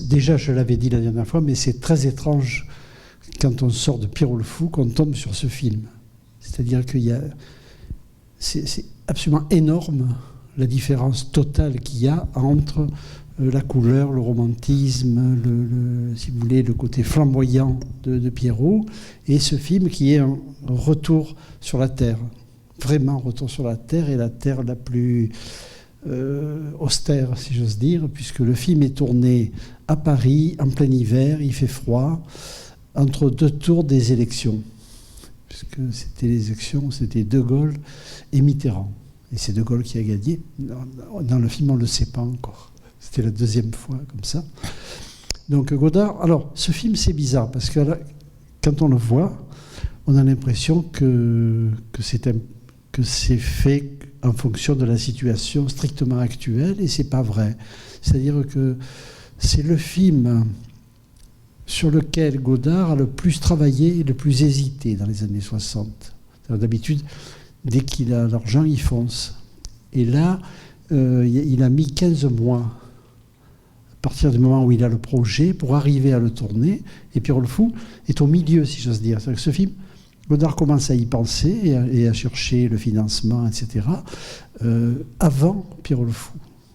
déjà, je l'avais dit la dernière fois, mais c'est très étrange quand on sort de Pierrot le Fou qu'on tombe sur ce film. C'est-à-dire c'est absolument énorme la différence totale qu'il y a entre la couleur, le romantisme, si vous voulez, le côté flamboyant de Pierrot, et ce film qui est un retour sur la Terre. Vraiment retour sur la Terre, et la Terre la plus austère, si j'ose dire, puisque le film est tourné à Paris, en plein hiver, il fait froid, entre deux tours des élections. Puisque c'était les élections, c'était De Gaulle et Mitterrand. Et c'est De Gaulle qui a gagné. Dans le film, on ne le sait pas encore. C'était la deuxième fois comme ça. Donc Godard... Alors, ce film, c'est bizarre, parce que là, quand on le voit, on a l'impression que c'est fait en fonction de la situation strictement actuelle, et c'est pas vrai. C'est-à-dire que c'est le film sur lequel Godard a le plus travaillé et le plus hésité dans les années 60. D'habitude, dès qu'il a l'argent, il fonce. Et là, il a mis 15 mois, à partir du moment où il a le projet, pour arriver à le tourner. Et Pierrot le Fou est au milieu, si j'ose dire. C'est-à-dire que ce film, Godard commence à y penser et à chercher le financement, etc., avant Pierrot le Fou.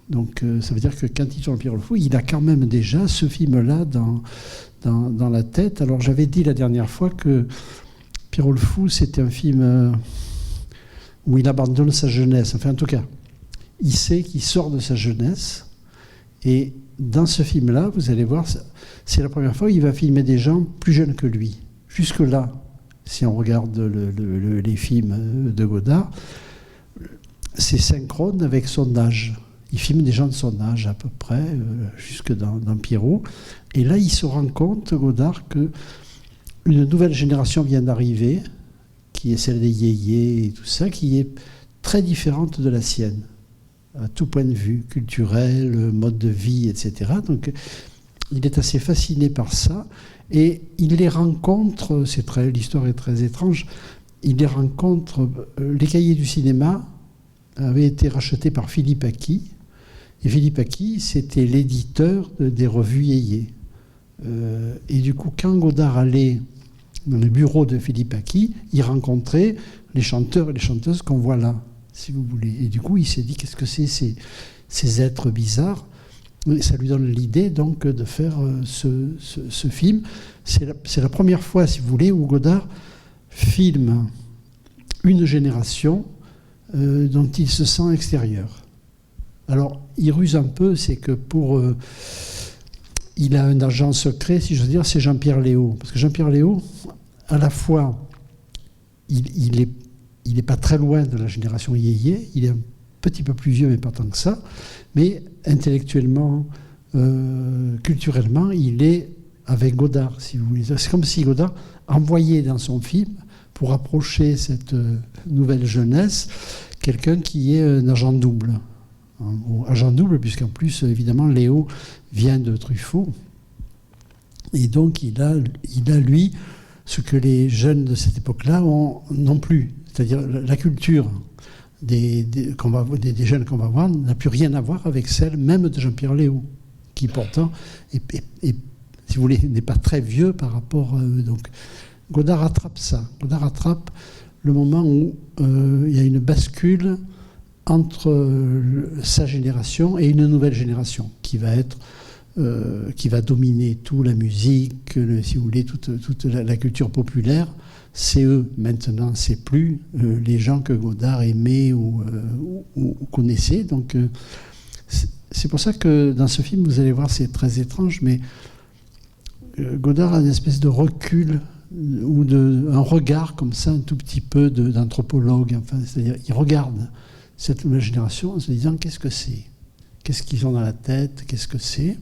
Donc ça veut dire que quand il tourne Pierrot le Fou, il a quand même déjà ce film-là dans la tête. Alors j'avais dit la dernière fois que Pierrot le Fou, c'était un film où il abandonne sa jeunesse. Enfin, en tout cas, il sait qu'il sort de sa jeunesse. Et dans ce film-là, vous allez voir, c'est la première fois où il va filmer des gens plus jeunes que lui. Jusque-là, si on regarde les films de Godard, c'est synchrone avec son âge. Il filme des gens de son âge à peu près, jusque dans Pierrot. Et là, il se rend compte, Godard, qu'une nouvelle génération vient d'arriver, qui est celle des yéyés et tout ça, qui est très différente de la sienne, à tout point de vue, culturel, mode de vie, etc. Donc, il est assez fasciné par ça. Et il les rencontre, l'histoire est très étrange, il les rencontre, les Cahiers du cinéma avaient été rachetés par Philippe Aki, et Philippe Aki, c'était l'éditeur des revues yéyé. Et du coup, quand Godard allait dans les bureaux de Philippe Aki, il rencontrait les chanteurs et les chanteuses qu'on voit là, si vous voulez. Et du coup, il s'est dit, qu'est-ce que c'est ces êtres bizarres ? Et ça lui donne l'idée donc de faire ce film. C'est la première fois, si vous voulez, où Godard filme une génération dont il se sent extérieur. Alors, il ruse un peu, c'est que il a un agent secret, si je veux dire, c'est Jean-Pierre Léaud. Parce que Jean-Pierre Léaud, à la fois, il est pas très loin de la génération yéyé, il est un petit peu plus vieux, mais pas tant que ça, mais intellectuellement, culturellement, il est avec Godard, si vous voulez. C'est comme si Godard envoyait dans son film, pour approcher cette nouvelle jeunesse, quelqu'un qui est un agent double. Agent double, puisqu'en plus, évidemment, Léaud vient de Truffaut. Et donc, il a, lui, ce que les jeunes de cette époque-là n'ont plus. C'est-à-dire la culture des jeunes qu'on va voir n'a plus rien à voir avec celle même de Jean-Pierre Léaud, qui pourtant, est, si vous voulez, n'est pas très vieux par rapport à eux. Donc, Godard rattrape ça. Godard rattrape le moment où il y a une bascule entre sa génération et une nouvelle génération qui va dominer toute la musique, si vous voulez, toute la culture populaire. C'est eux maintenant, c'est plus les gens que Godard aimait ou connaissait. Donc c'est pour ça que dans ce film, vous allez voir, c'est très étrange, mais Godard a une espèce de recul ou un regard comme ça, un tout petit peu d'anthropologue. Enfin, c'est-à-dire, il regarde cette nouvelle génération en se disant qu'est-ce que c'est ? Qu'est-ce qu'ils ont dans la tête ? Qu'est-ce que c'est ?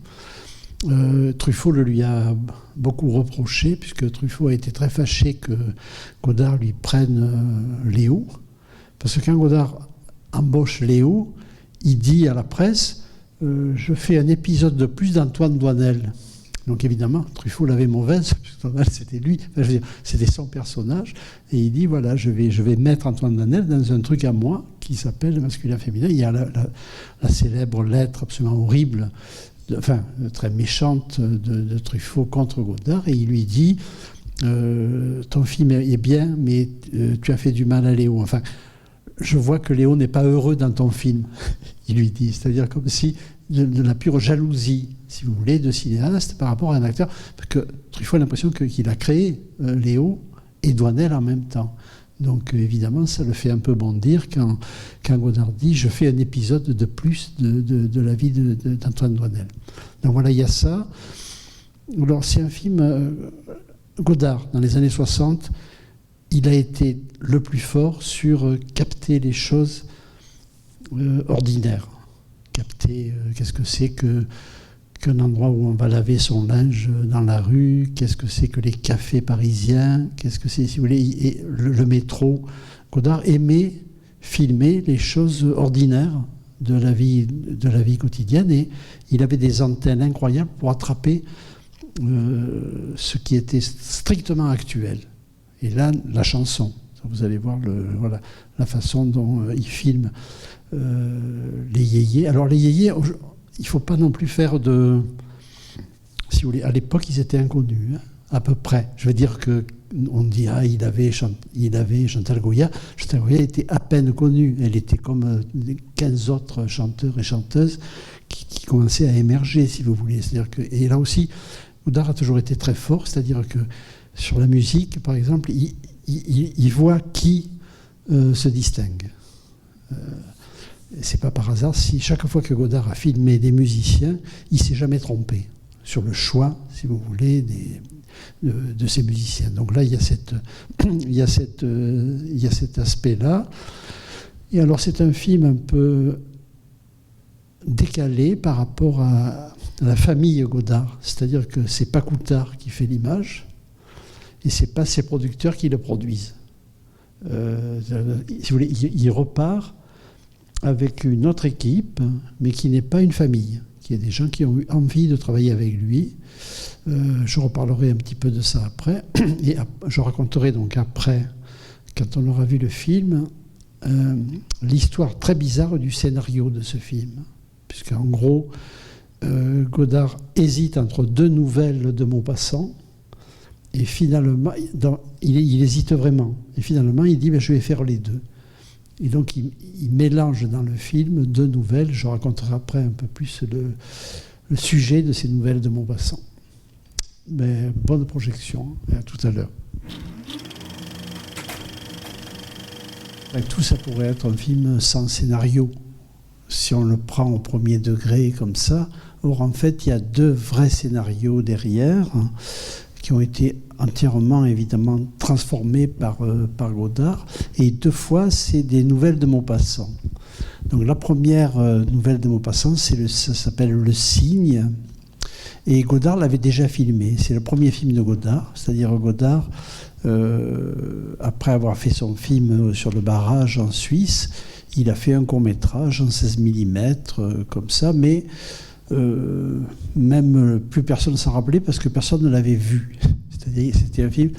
Truffaut le lui a beaucoup reproché, puisque Truffaut a été très fâché que Godard lui prenne Léaud. Parce que quand Godard embauche Léaud, il dit à la presse je fais un épisode de plus d'Antoine Doinel. Donc évidemment, Truffaut l'avait mauvaise, puisque Doinel c'était lui, enfin, je veux dire, c'était son personnage. Et il dit voilà, je vais mettre Antoine Doinel dans un truc à moi qui s'appelle Masculin Féminin. Il y a la célèbre lettre absolument horrible très méchante de Truffaut contre Godard, et il lui dit ton film est bien, mais tu as fait du mal à Léo. Enfin, je vois que Léo n'est pas heureux dans ton film, il lui dit. C'est-à-dire comme si de la pure jalousie, si vous voulez, de cinéaste par rapport à un acteur. Parce que Truffaut a l'impression qu'il a créé Léo et Douanel en même temps. Donc évidemment, ça le fait un peu bondir quand Godard dit « Je fais un épisode de plus de la vie d'Antoine Douanel ». Donc voilà, il y a ça. Alors c'est un film... Godard, dans les années 60, il a été le plus fort sur capter les choses ordinaires. Capter qu'est-ce que c'est qu'un endroit où on va laver son linge dans la rue, qu'est-ce que c'est que les cafés parisiens, qu'est-ce que c'est, si vous voulez, et le métro. Godard aimait filmer les choses ordinaires de la vie quotidienne, et il avait des antennes incroyables pour attraper ce qui était strictement actuel. Et là, la chanson. Vous allez voir la façon dont il filme les yéyés. Alors les yéyés, il ne faut pas non plus faire de... Si vous voulez, à l'époque, ils étaient inconnus, hein, à peu près. Je veux dire qu'on dit, il avait Chantal Goya. Chantal Goya était à peine connue. Elle était comme 15 autres chanteurs et chanteuses qui commençaient à émerger, si vous voulez. C'est-à-dire que, et là aussi, Godard a toujours été très fort, c'est-à-dire que sur la musique, par exemple, il voit qui se distingue. C'est pas par hasard si chaque fois que Godard a filmé des musiciens, il s'est jamais trompé sur le choix, si vous voulez, de ces musiciens. Donc là, il y a cet aspect-là. Et alors, c'est un film un peu décalé par rapport à la famille Godard. C'est-à-dire que c'est pas Coulthard qui fait l'image et c'est pas ses producteurs qui le produisent. Si vous voulez, il repart avec une autre équipe, mais qui n'est pas une famille, qui est des gens qui ont eu envie de travailler avec lui. Je reparlerai un petit peu de ça après. Et je raconterai donc après, quand on aura vu le film, l'histoire très bizarre du scénario de ce film. Puisqu'en gros, Godard hésite entre deux nouvelles de Maupassant, et finalement, il hésite vraiment. Et finalement, il dit je vais faire les deux. Et donc, il mélange dans le film deux nouvelles. Je raconterai après un peu plus le sujet de ces nouvelles de Maupassant. Mais bonne projection, et à tout à l'heure. Tout ça pourrait être un film sans scénario, si on le prend au premier degré comme ça. Or, en fait, il y a deux vrais scénarios derrière, hein, qui ont été entièrement, évidemment, transformés par Godard. Et deux fois, c'est des nouvelles de Maupassant. Donc, la première nouvelle de Maupassant, ça s'appelle Le Cygne. Et Godard l'avait déjà filmé. C'est le premier film de Godard. C'est-à-dire Godard, après avoir fait son film sur le barrage en Suisse, il a fait un court-métrage en 16 mm, comme ça, mais même plus personne ne s'en rappelait parce que personne ne l'avait vu. C'est-à-dire, c'était un film,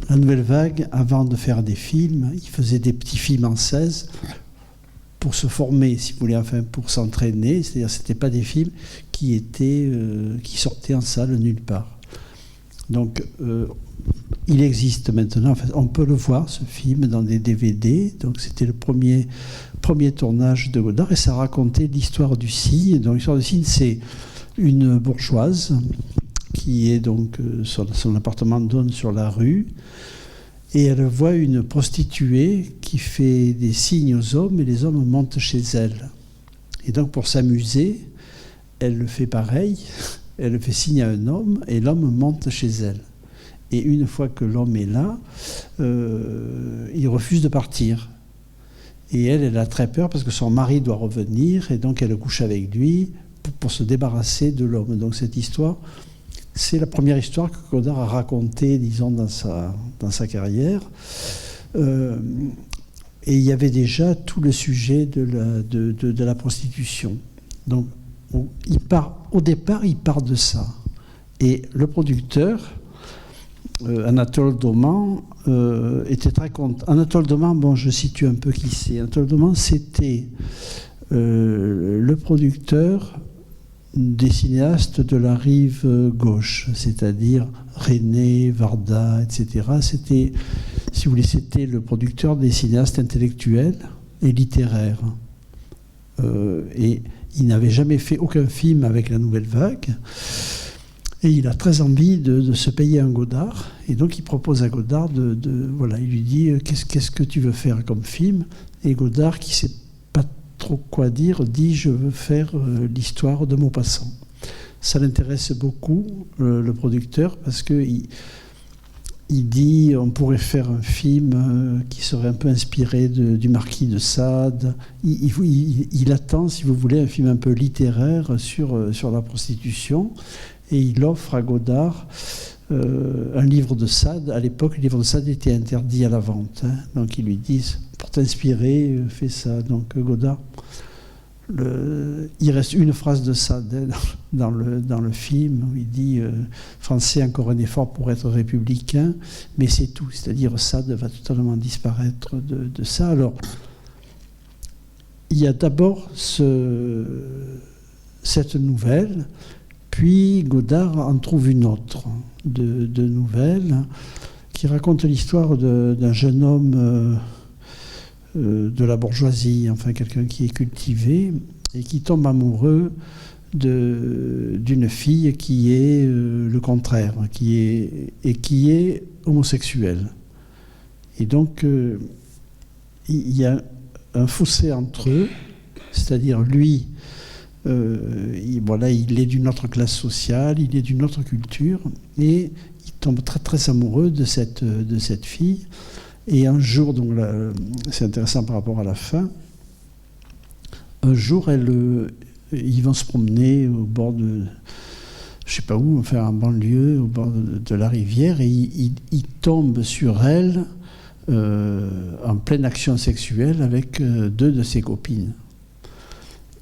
La Nouvelle Vague, avant de faire des films, il faisait des petits films en 16 pour se former, si vous voulez, enfin pour s'entraîner. C'est-à-dire, c'était pas des films qui sortaient en salle nulle part. Donc, il existe maintenant, en fait, on peut le voir, ce film, dans des DVD. Donc, c'était le premier tournage de Godard, et ça racontait l'histoire du Cygne. Donc, l'histoire du Cygne, c'est une bourgeoise qui est donc, son appartement donne sur la rue, et elle voit une prostituée qui fait des signes aux hommes, et les hommes montent chez elle. Et donc, pour s'amuser, elle le fait pareil, elle fait signe à un homme, et l'homme monte chez elle. Et une fois que l'homme est là, il refuse de partir. Et elle a très peur parce que son mari doit revenir, et donc elle couche avec lui pour se débarrasser de l'homme. Donc cette histoire, c'est la première histoire que Godard a racontée, disons, dans sa carrière. Et il y avait déjà tout le sujet de la prostitution. Donc au départ, il part de ça. Et le producteur, Anatole Dauman, était très content. Anatole Dauman, bon, je situe un peu qui c'est. Anatole Dauman, c'était le producteur des cinéastes de la rive gauche, c'est-à-dire René, Varda, etc. C'était, si vous voulez, c'était le producteur des cinéastes intellectuels et littéraires. Et il n'avait jamais fait aucun film avec la Nouvelle Vague. Et il a très envie de se payer un Godard. Et donc il propose à Godard voilà, il lui dit qu'est-ce que tu veux faire comme film? Et Godard, qui ne sait pas trop quoi dire, dit je veux faire l'histoire de Maupassant. Ça l'intéresse beaucoup, le producteur, parce qu'il dit on pourrait faire un film qui serait un peu inspiré du Marquis de Sade. Il attend, si vous voulez, un film un peu littéraire sur la prostitution. Et il offre à Godard un livre de Sade. À l'époque, le livre de Sade était interdit à la vente. Donc ils lui disent, pour t'inspirer, fais ça. Donc Godard, il reste une phrase de Sade dans le film où il dit Français, encore un effort pour être républicain, mais c'est tout. C'est-à-dire Sade va totalement disparaître de ça. Alors, il y a d'abord cette nouvelle. Puis Godard en trouve une autre de nouvelle qui raconte l'histoire d'un jeune homme de la bourgeoisie, enfin quelqu'un qui est cultivé et qui tombe amoureux d'une fille qui est le contraire, qui est homosexuelle. Et donc il y a un fossé entre eux, c'est-à-dire lui, il est d'une autre classe sociale, il est d'une autre culture, et il tombe très très amoureux de cette fille. Et un jour, donc c'est intéressant par rapport à la fin, un jour ils vont se promener au bord de, je sais pas où, enfin en banlieue, au bord de la rivière, et il tombe sur elle en pleine action sexuelle avec deux de ses copines.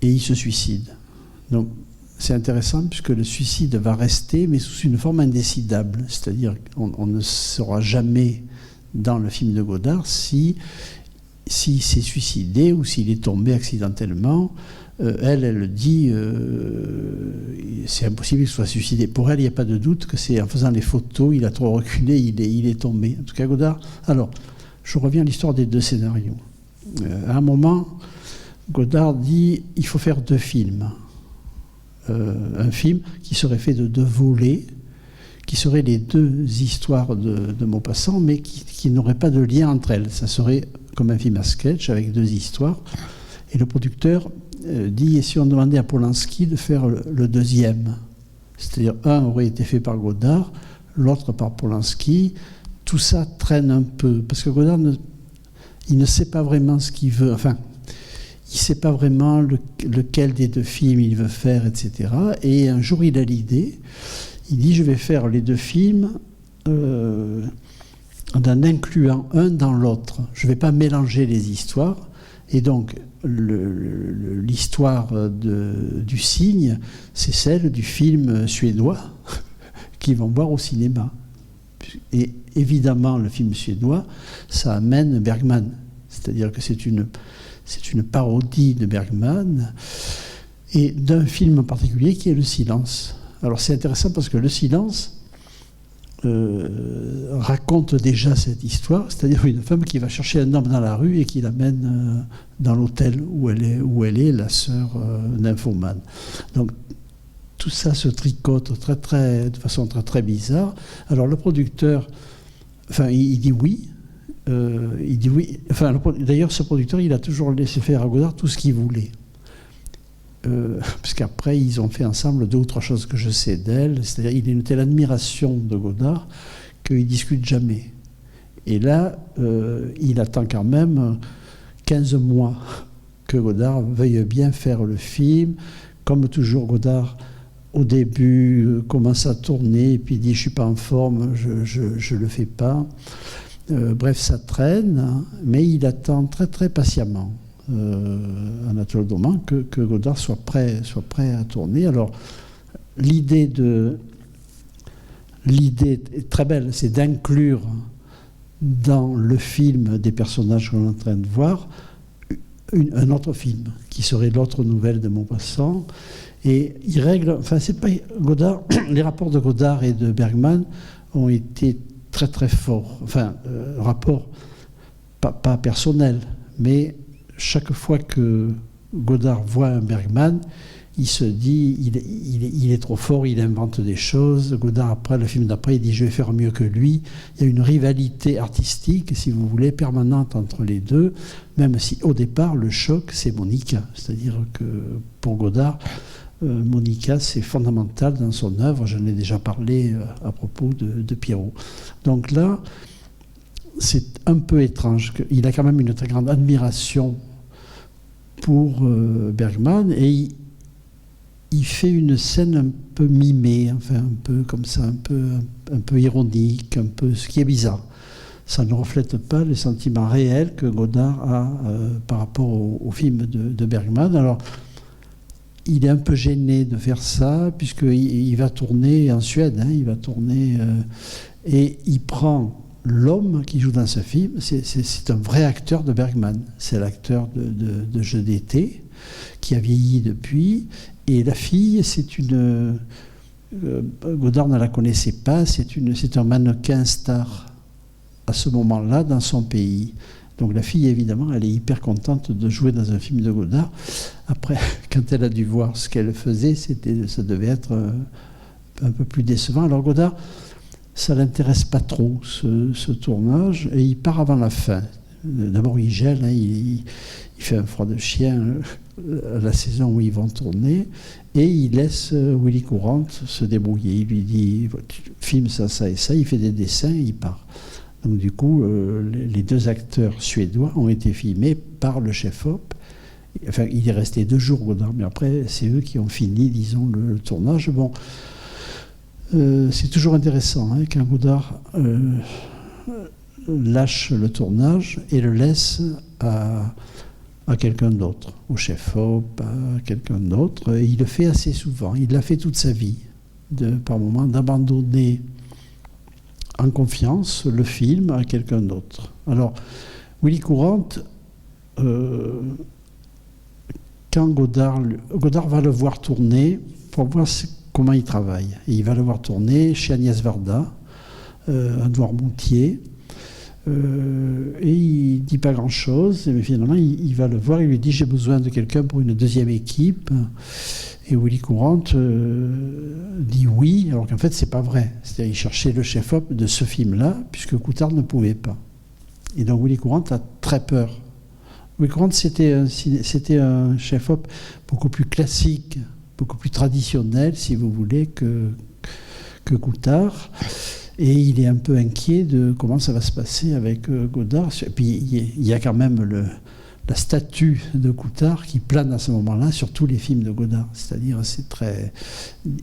Et il se suicide. Donc c'est intéressant puisque le suicide va rester, mais sous une forme indécidable. C'est-à-dire qu'on ne saura jamais dans le film de Godard s'il s'est suicidé ou s'il est tombé accidentellement. Elle dit c'est impossible qu'il soit suicidé. Pour elle, il n'y a pas de doute que c'est en faisant les photos, il a trop reculé, il est tombé. En tout cas, Godard. Alors, je reviens à l'histoire des deux scénarios. À un moment, Godard dit il faut faire deux films. Un film qui serait fait de deux volets, qui seraient les deux histoires de Maupassant, mais qui n'auraient pas de lien entre elles. Ça serait comme un film à sketch avec deux histoires. Et le producteur dit, et si on demandait à Polanski de faire le deuxième? C'est-à-dire, un aurait été fait par Godard, l'autre par Polanski. Tout ça traîne un peu, parce que Godard, il ne sait pas vraiment ce qu'il veut. Enfin, il ne sait pas vraiment lequel des deux films il veut faire, etc. Et un jour, il a l'idée. Il dit, je vais faire les deux films en incluant un dans l'autre. Je ne vais pas mélanger les histoires. Et donc, l'histoire du cygne, c'est celle du film suédois qu'ils vont voir au cinéma. Et évidemment, le film suédois, ça amène Bergman. C'est-à-dire que c'est une parodie de Bergman et d'un film en particulier qui est Le Silence. Alors c'est intéressant parce que Le Silence raconte déjà cette histoire, c'est-à-dire une femme qui va chercher un homme dans la rue et qui l'amène dans l'hôtel où elle est la sœur nymphomane. Donc tout ça se tricote de façon très très bizarre. Alors le producteur, il dit oui. Il dit oui. D'ailleurs, ce producteur, il a toujours laissé faire à Godard tout ce qu'il voulait. Parce qu'après, ils ont fait ensemble deux ou trois choses que je sais d'elle. C'est-à-dire, il a une telle admiration de Godard qu'ils ne discutent jamais. Et là, il attend quand même 15 mois que Godard veuille bien faire le film. Comme toujours, Godard, au début, commence à tourner et puis dit « je ne suis pas en forme, je ne le fais pas ». Bref, ça traîne, mais il attend très très patiemment, Anatole Dauman, que Godard soit prêt à tourner. Alors, l'idée est très belle, c'est d'inclure dans le film des personnages qu'on est en train de voir un autre film, qui serait l'autre nouvelle de Maupassant. Et il règle, enfin c'est pas Godard, les rapports de Godard et de Bergman ont été très très forts. Enfin, rapport pas personnel, mais chaque fois que Godard voit un Bergman, il se dit, il est trop fort, il invente des choses. Godard, après, le film d'après, il dit, je vais faire mieux que lui. Il y a une rivalité artistique, si vous voulez, permanente entre les deux, même si au départ, le choc, c'est Monica. C'est-à-dire que pour Godard, Monica, c'est fondamental dans son œuvre. J'en ai déjà parlé à propos de Pierrot. Donc là, c'est un peu étrange. Il a quand même une très grande admiration pour Bergman, et il fait une scène un peu mimée, enfin un peu comme ça, un peu ironique, un peu, ce qui est bizarre. Ça ne reflète pas les sentiments réels que Godard a par rapport au film de Bergman. Alors, il est un peu gêné de faire ça, puisqu'il va tourner en Suède, il va tourner, et il prend l'homme qui joue dans ce film, c'est un vrai acteur de Bergman. C'est l'acteur de Jeux d'été, qui a vieilli depuis. Et la fille, c'est une... Godard ne la connaissait pas, c'est un mannequin star à ce moment-là dans son pays. Donc la fille, évidemment, elle est hyper contente de jouer dans un film de Godard. Après, quand elle a dû voir ce qu'elle faisait, ça devait être un peu plus décevant. Alors Godard, ça ne l'intéresse pas trop, ce tournage, et il part avant la fin. D'abord, il gèle, il fait un froid de chien la saison où ils vont tourner, et il laisse Willy Courant se débrouiller. Il lui dit, tu filmes ça, ça et ça, il fait des dessins et il part. Donc du coup, les deux acteurs suédois ont été filmés par le chef-op. Enfin, il est resté 2 jours, Godard, mais après, c'est eux qui ont fini, disons, le tournage. Bon, c'est toujours intéressant quand Godard lâche le tournage et le laisse à quelqu'un d'autre, au chef-op, à quelqu'un d'autre. Et il le fait assez souvent. Il l'a fait toute sa vie, par moment, d'abandonner en confiance le film à quelqu'un d'autre. Alors, Willy Courant, quand Godard va le voir tourner pour voir comment il travaille. Et il va le voir tourner chez Agnès Varda, à Noirmoutier. Et il ne dit pas grand-chose, mais finalement, il va le voir, il lui dit « J'ai besoin de quelqu'un pour une 2e équipe ». Et Willy Courant dit oui, alors qu'en fait, ce n'est pas vrai. C'est-à-dire qu'il cherchait le chef-op de ce film-là, puisque Coutard ne pouvait pas. Et donc Willy Courant a très peur. Willy Courant, c'était un chef-op beaucoup plus classique, beaucoup plus traditionnel, si vous voulez, que Coutard. Et il est un peu inquiet de comment ça va se passer avec Godard. Et puis il y a quand même la statue de Coutard qui plane à ce moment-là sur tous les films de Godard. C'est-à-dire, c'est très...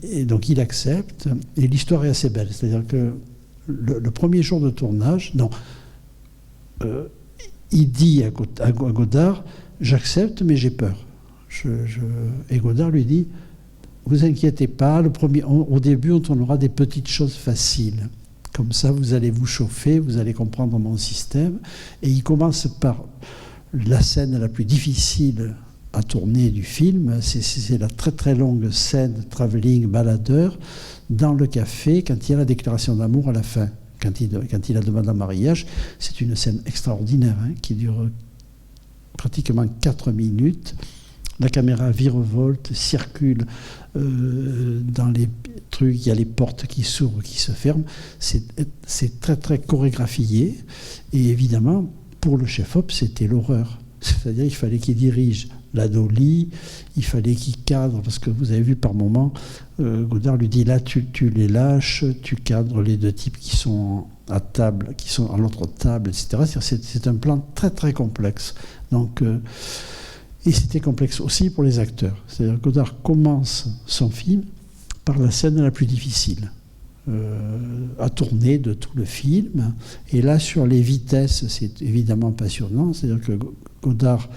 Et donc il accepte. Et l'histoire est assez belle. C'est-à-dire que le premier jour de tournage, il dit à Godard, j'accepte, mais j'ai peur. Et Godard lui dit, vous inquiétez pas, au début, on tournera des petites choses faciles. Comme ça, vous allez vous chauffer, vous allez comprendre mon système. Et il commence par la scène la plus difficile à tourner du film. C'est la très très longue scène travelling baladeur dans le café quand il y a la déclaration d'amour à la fin. Quand il a demandé un mariage, c'est une scène extraordinaire qui dure pratiquement 4 minutes. La caméra virevolte, circule dans les trucs, il y a les portes qui s'ouvrent, qui se ferment. C'est très très chorégraphié. Et évidemment, pour le chef-op, c'était l'horreur. C'est-à-dire qu'il fallait qu'il dirige la dolly, il fallait qu'il cadre, parce que vous avez vu par moment, Godard lui dit là, tu les lâches, tu cadres les 2 types qui sont à table, qui sont à l'autre table, etc. C'est un plan très très complexe. Donc, et c'était complexe aussi pour les acteurs. C'est-à-dire que Godard commence son film par la scène la plus difficile à tourner de tout le film. Et là, sur les vitesses, c'est évidemment passionnant. C'est-à-dire que Godard,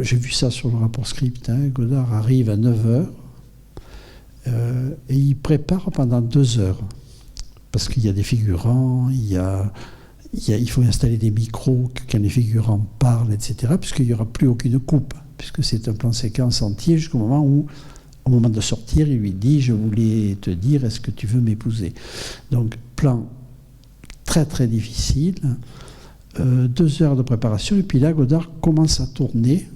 j'ai vu ça sur le rapport script, Godard arrive à 9h et il prépare pendant 2 heures. Parce qu'il y a des figurants, il faut installer des micros quand les figurants parlent, etc., puisqu'il n'y aura plus aucune coupe, puisque c'est un plan séquence entier jusqu'au moment où au moment de sortir, il lui dit « Je voulais te dire, est-ce que tu veux m'épouser ?» Donc, plan très très difficile, 2 heures de préparation, et puis là, Godard commence à tourner,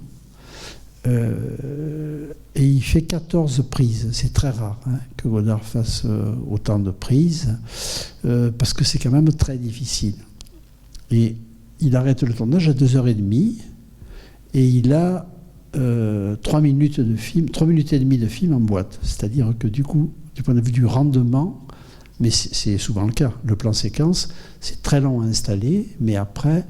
et il fait 14 prises. C'est très rare que Godard fasse autant de prises, parce que c'est quand même très difficile. Et il arrête le tournage à 2h30, et il a 3 minutes de film, 3 minutes et demie de film en boîte. C'est-à-dire que du coup, du point de vue du rendement, mais c'est souvent le cas, le plan séquence, c'est très long à installer, mais après,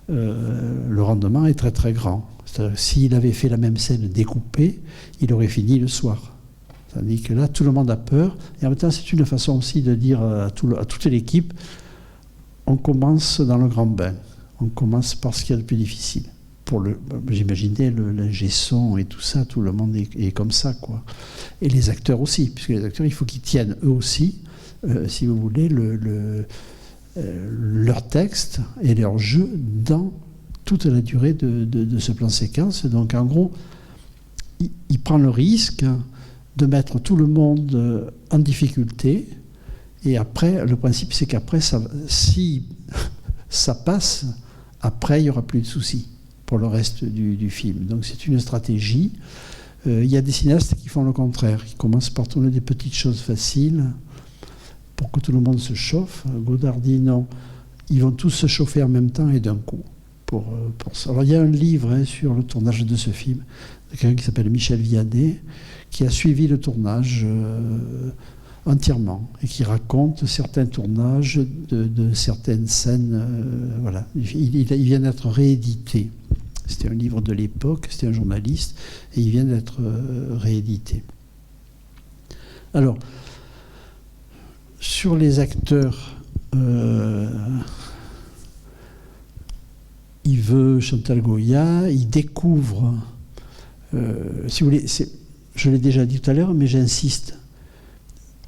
le rendement est très très grand. S'il avait fait la même scène découpée, il aurait fini le soir. Tandis que là, tout le monde a peur, et en même temps, c'est une façon aussi de dire à toute l'équipe, on commence dans le grand bain, on commence par ce qu'il y a de plus difficile. J'imaginais l'ingé son et tout ça, tout le monde est comme ça, quoi. Et les acteurs aussi, puisque les acteurs, il faut qu'ils tiennent eux aussi, si vous voulez, leur texte et leur jeu dans toute la durée de ce plan séquence. Donc en gros, il prend le risque de mettre tout le monde en difficulté, et après, le principe c'est qu'après, si ça passe, après il n'y aura plus de soucis pour le reste du film. Donc c'est une stratégie. Il y a des cinéastes qui font le contraire, qui commencent par tourner des petites choses faciles pour que tout le monde se chauffe. Godard dit non, ils vont tous se chauffer en même temps et d'un coup. Pour ça. Alors il y a un livre sur le tournage de ce film, de quelqu'un qui s'appelle Michel Viadet, qui a suivi le tournage entièrement et qui raconte certains tournages de certaines scènes. Voilà. Il vient d'être réédité. C'était un livre de l'époque, c'était un journaliste, et il vient d'être réédité. Alors, sur les acteurs, il veut Chantal Goya, il découvre, si vous voulez, je l'ai déjà dit tout à l'heure, mais j'insiste,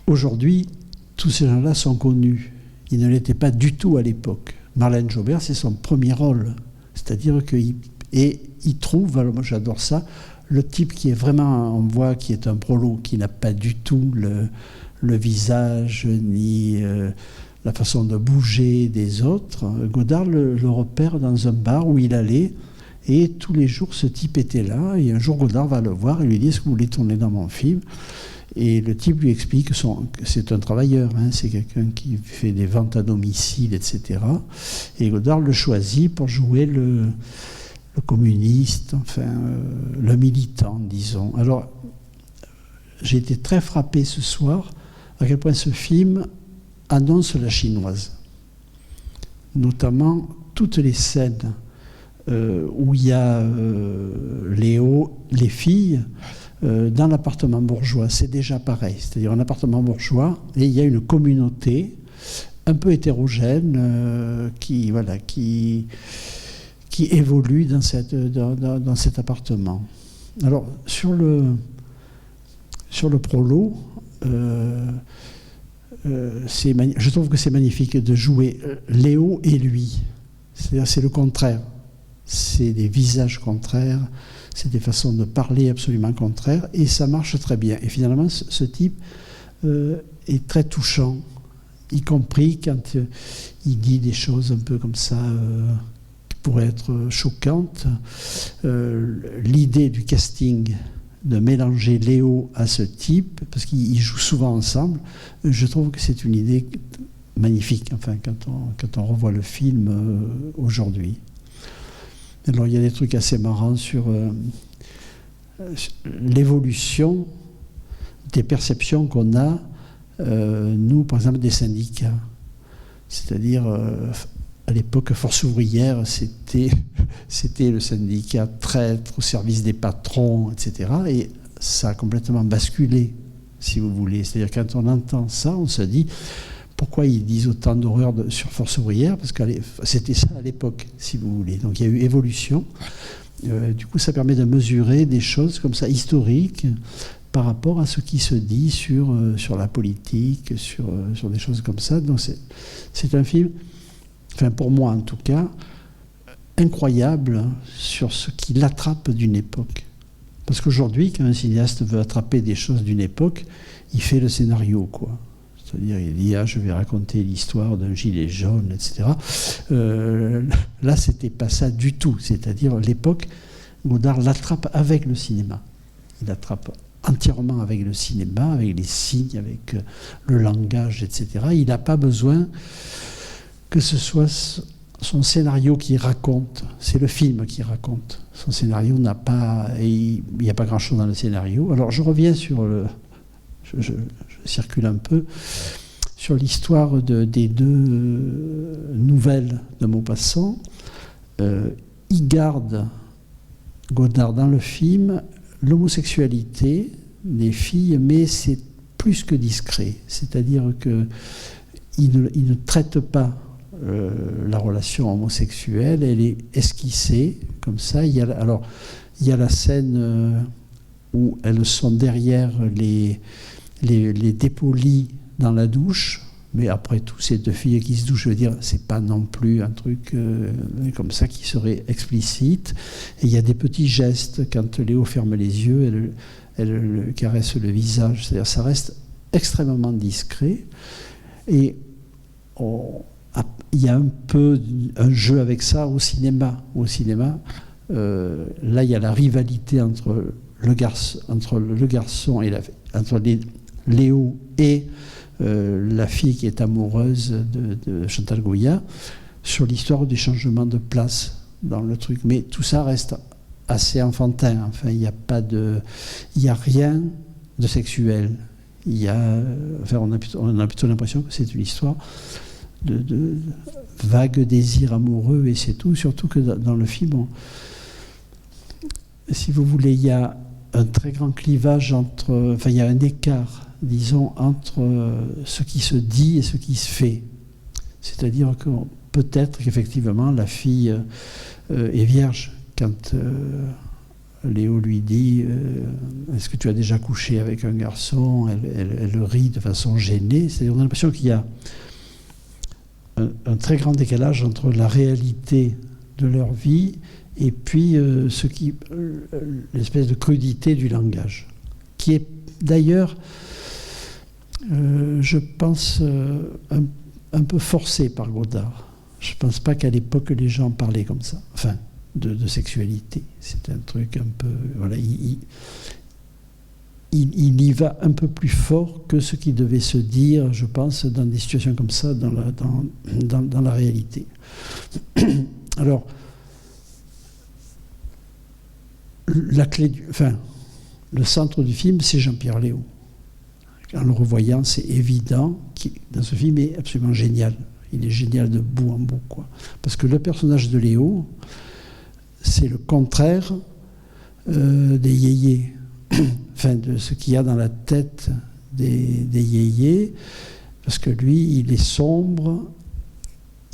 aujourd'hui, tous ces gens-là sont connus. Ils ne l'étaient pas du tout à l'époque. Marlène Jobert, c'est son premier rôle. C'est-à-dire qu'il trouve, alors moi j'adore ça, le type qui est vraiment, on voit, qui est un prolo, qui n'a pas du tout le visage, ni la façon de bouger des autres. Godard le repère dans un bar où il allait, et tous les jours ce type était là, et un jour Godard va le voir et lui dit « Est-ce que vous voulez tourner dans mon film ?» Et le type lui explique que c'est un travailleur, c'est quelqu'un qui fait des ventes à domicile, etc. Et Godard le choisit pour jouer le communiste, enfin le militant, disons. Alors, j'ai été très frappé ce soir à quel point ce film annonce la chinoise. Notamment toutes les scènes où il y a les filles dans l'appartement bourgeois. C'est déjà pareil. C'est-à-dire un appartement bourgeois, et il y a une communauté un peu hétérogène qui évolue dans cet appartement. Alors, sur le prolo, je trouve que c'est magnifique de jouer Léo et lui. C'est-à-dire, c'est le contraire. C'est des visages contraires, c'est des façons de parler absolument contraires, et ça marche très bien. Et finalement, ce type est très touchant, y compris quand il dit des choses un peu comme ça qui pourraient être choquantes. L'idée du casting de mélanger Léo à ce type, parce qu'ils jouent souvent ensemble, je trouve que c'est une idée magnifique, enfin, quand on revoit le film aujourd'hui. Alors, il y a des trucs assez marrants sur l'évolution des perceptions qu'on a, nous, par exemple, des syndicats. C'est-à-dire, à l'époque, Force ouvrière, c'était le syndicat traître au service des patrons, etc. Et ça a complètement basculé, si vous voulez. C'est-à-dire, quand on entend ça, on se dit... Pourquoi ils disent autant d'horreur sur Force ouvrière? Parce que c'était ça à l'époque, si vous voulez. Donc il y a eu évolution. Du coup, ça permet de mesurer des choses comme ça, historiques, par rapport à ce qui se dit sur la politique, sur des choses comme ça. Donc c'est un film, enfin pour moi en tout cas, incroyable sur ce qui l'attrape d'une époque. Parce qu'aujourd'hui, quand un cinéaste veut attraper des choses d'une époque, il fait le scénario, quoi. C'est-à-dire, il dit, je vais raconter l'histoire d'un gilet jaune, etc. Là, c'était pas ça du tout. C'est-à-dire, l'époque, Godard l'attrape avec le cinéma. Il l'attrape entièrement avec le cinéma, avec les signes, avec le langage, etc. Il n'a pas besoin que ce soit son scénario qui raconte. C'est le film qui raconte. Son scénario n'a pas... Il n'y a pas grand-chose dans le scénario. Alors, je reviens sur le... Je circule un peu sur l'histoire des deux nouvelles de Maupassant. Il garde, Godard, dans le film, l'homosexualité des filles, mais c'est plus que discret. C'est-à-dire qu'il ne traite pas la relation homosexuelle, elle est esquissée, comme ça. Il y a la scène où elles sont derrière les dépolis dans la douche, mais après tout, ces deux filles qui se douchent, je veux dire, c'est pas non plus un truc comme ça qui serait explicite. Et il y a des petits gestes, quand Léo ferme les yeux, elle caresse le visage, c'est-à-dire ça reste extrêmement discret. Et il y a un peu un jeu avec ça au cinéma. Là, il y a la rivalité entre le garçon et entre Léo et la fille qui est amoureuse de Chantal Goya sur l'histoire du changement de place dans le truc. Mais tout ça reste assez enfantin. Enfin, il n'y a rien de sexuel. On a plutôt l'impression que c'est une histoire de vague désir amoureux et c'est tout. Surtout que dans le film, si vous voulez, il y a un très grand clivage il y a un écart, disons, entre ce qui se dit et ce qui se fait. C'est-à-dire que peut-être qu'effectivement la fille est vierge quand Léo lui dit est-ce que tu as déjà couché avec un garçon, elle rit de façon gênée. C'est-à-dire, on a l'impression qu'il y a un très grand décalage entre la réalité de leur vie et puis l'espèce de crudité du langage, qui est d'ailleurs, je pense, un peu forcé par Godard. Je ne pense pas qu'à l'époque les gens parlaient comme ça, enfin, de sexualité. C'est un truc un peu... Voilà, il y va un peu plus fort que ce qui devait se dire, je pense, dans des situations comme ça, dans la réalité. Alors, le centre du film, c'est Jean-Pierre Léaud. En le revoyant, c'est évident qu'il, dans ce film, est absolument génial. Il est génial de bout en bout, quoi. Parce que le personnage de Léaud, c'est le contraire des yéyés. Enfin, de ce qu'il y a dans la tête des yéyés. Parce que lui, il est sombre,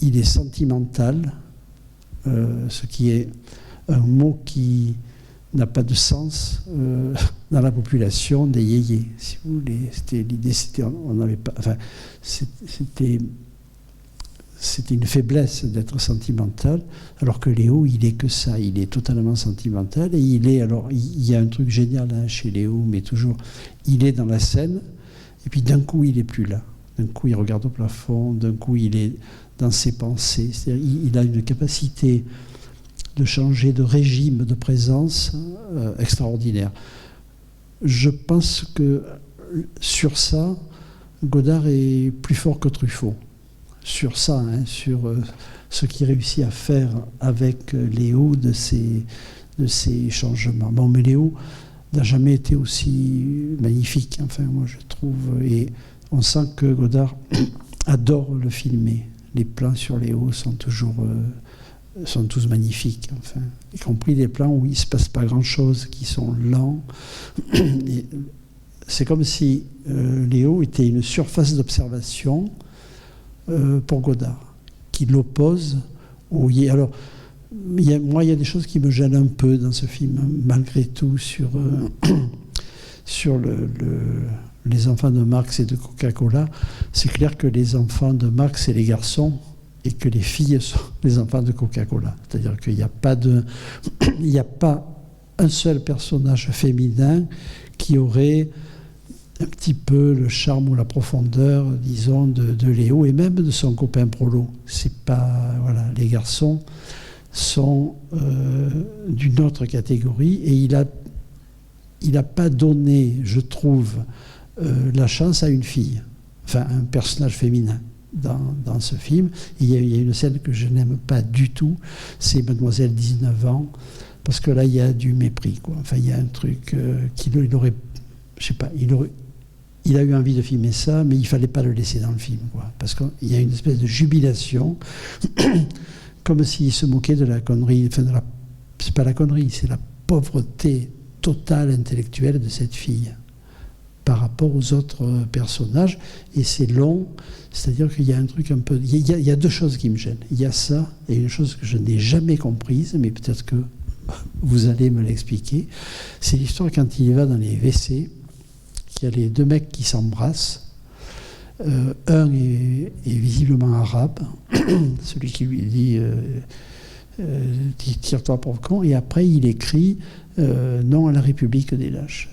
il est sentimental, ce qui est un mot qui n'a pas de sens dans la population des yéyés. Si vous voulez, l'idée, on n'avait pas, enfin, c'était une faiblesse d'être sentimental, alors que Léo, il est que ça, il est totalement sentimental, et il y a un truc génial chez Léo, mais toujours, il est dans la scène, et puis d'un coup, il n'est plus là. D'un coup, il regarde au plafond, d'un coup, il est dans ses pensées. C'est-à-dire, il a une capacité de changer de régime de présence extraordinaire. Je pense que sur ça, Godard est plus fort que Truffaut. Sur ça, sur ce qu'il réussit à faire avec Léo de ces changements. Bon, mais Léo n'a jamais été aussi magnifique, enfin, moi je trouve, et on sent que Godard adore le filmer. Les plans sur Léo sont tous magnifiques, enfin, y compris des plans où il ne se passe pas grand-chose, qui sont lents. C'est comme si Léo était une surface d'observation pour Godard, qui l'oppose au yé. Alors, il y a des choses qui me gênent un peu dans ce film, malgré tout, sur les enfants de Marx et de Coca-Cola. C'est clair que les enfants de Marx, c'est les garçons, et que les filles sont les enfants de Coca-Cola. C'est-à-dire qu'il n'y a pas un seul personnage féminin qui aurait un petit peu le charme ou la profondeur, disons, de Léo et même de son copain Prolo. C'est pas, voilà, les garçons sont d'une autre catégorie et il a pas donné, je trouve, la chance à une fille, enfin un personnage féminin dans ce film. Il y a une scène que je n'aime pas du tout, c'est Mademoiselle 19 ans, parce que là il y a du mépris, quoi. Enfin il y a un truc qu'il aurait, je sais pas, il a eu envie de filmer ça, mais il ne fallait pas le laisser dans le film, quoi, parce qu'il y a une espèce de jubilation, comme s'il se moquait de la connerie, enfin c'est pas la connerie, c'est la pauvreté totale intellectuelle de cette fille par rapport aux autres personnages, et c'est long, c'est-à-dire qu'il y a un truc un peu... Il y a deux choses qui me gênent. Il y a ça, et une chose que je n'ai jamais comprise, mais peut-être que vous allez me l'expliquer, c'est l'histoire quand il va dans les WC, qu'il y a les deux mecs qui s'embrassent, un est visiblement arabe, celui qui lui dit tire-toi pour le con, et après il écrit non à la République des lâches.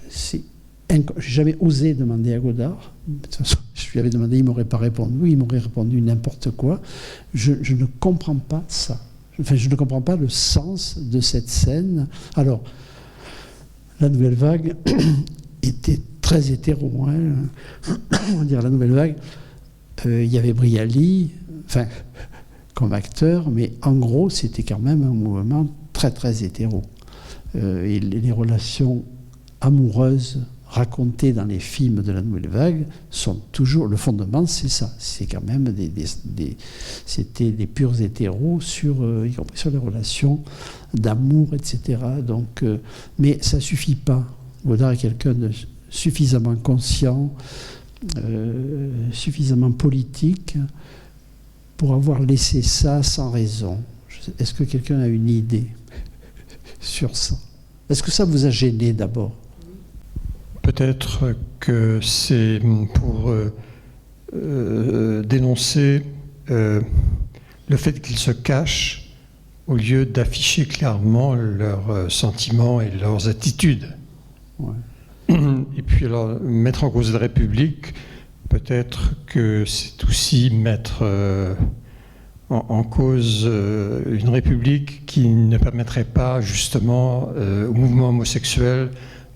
J'ai jamais osé demander à Godard. De toute façon, je lui avais demandé, il m'aurait pas répondu, il m'aurait répondu n'importe quoi. Je ne comprends pas ça. Enfin, je ne comprends pas le sens de cette scène. Alors, la Nouvelle Vague était très hétéro. On va dire la Nouvelle Vague, il y avait Brialy, enfin, comme acteur, mais en gros, c'était quand même un mouvement très, très hétéro. Et les relations amoureuses racontées dans les films de la Nouvelle Vague sont toujours... Le fondement, c'est ça. C'est quand même c'était des purs hétéros, y compris sur les relations d'amour, etc. Donc, mais ça ne suffit pas. Godard est quelqu'un de suffisamment conscient, suffisamment politique pour avoir laissé ça sans raison. Est-ce que quelqu'un a une idée sur ça? Est-ce que ça vous a gêné d'abord? Peut-être que c'est pour dénoncer le fait qu'ils se cachent au lieu d'afficher clairement leurs sentiments et leurs attitudes. Ouais. Et puis alors, mettre en cause la République, peut-être que c'est aussi mettre en cause une République qui ne permettrait pas justement au mouvement homosexuel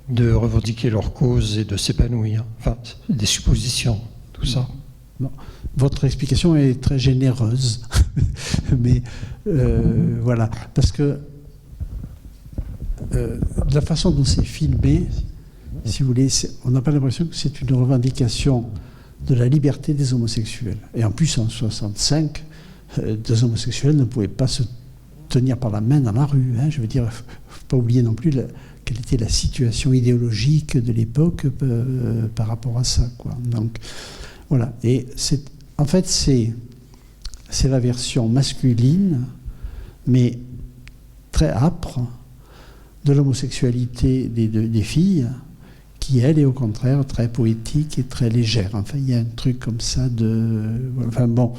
de revendiquer leur cause et de s'épanouir. Enfin, des suppositions, tout ça. Non. Votre explication est très généreuse, mais voilà, parce que la façon dont c'est filmé, si vous voulez, on n'a pas l'impression que c'est une revendication de la liberté des homosexuels. Et en plus, en 1965, des homosexuels ne pouvaient pas se tenir par la main dans la rue. Je veux dire, il ne faut pas oublier non plus quelle était la situation idéologique de l'époque par rapport à ça, quoi. Donc, voilà. Et en fait, c'est la version masculine, mais très âpre, de l'homosexualité des filles, qui, elle, est au contraire très poétique et très légère. Enfin, il y a un truc comme ça Enfin, bon,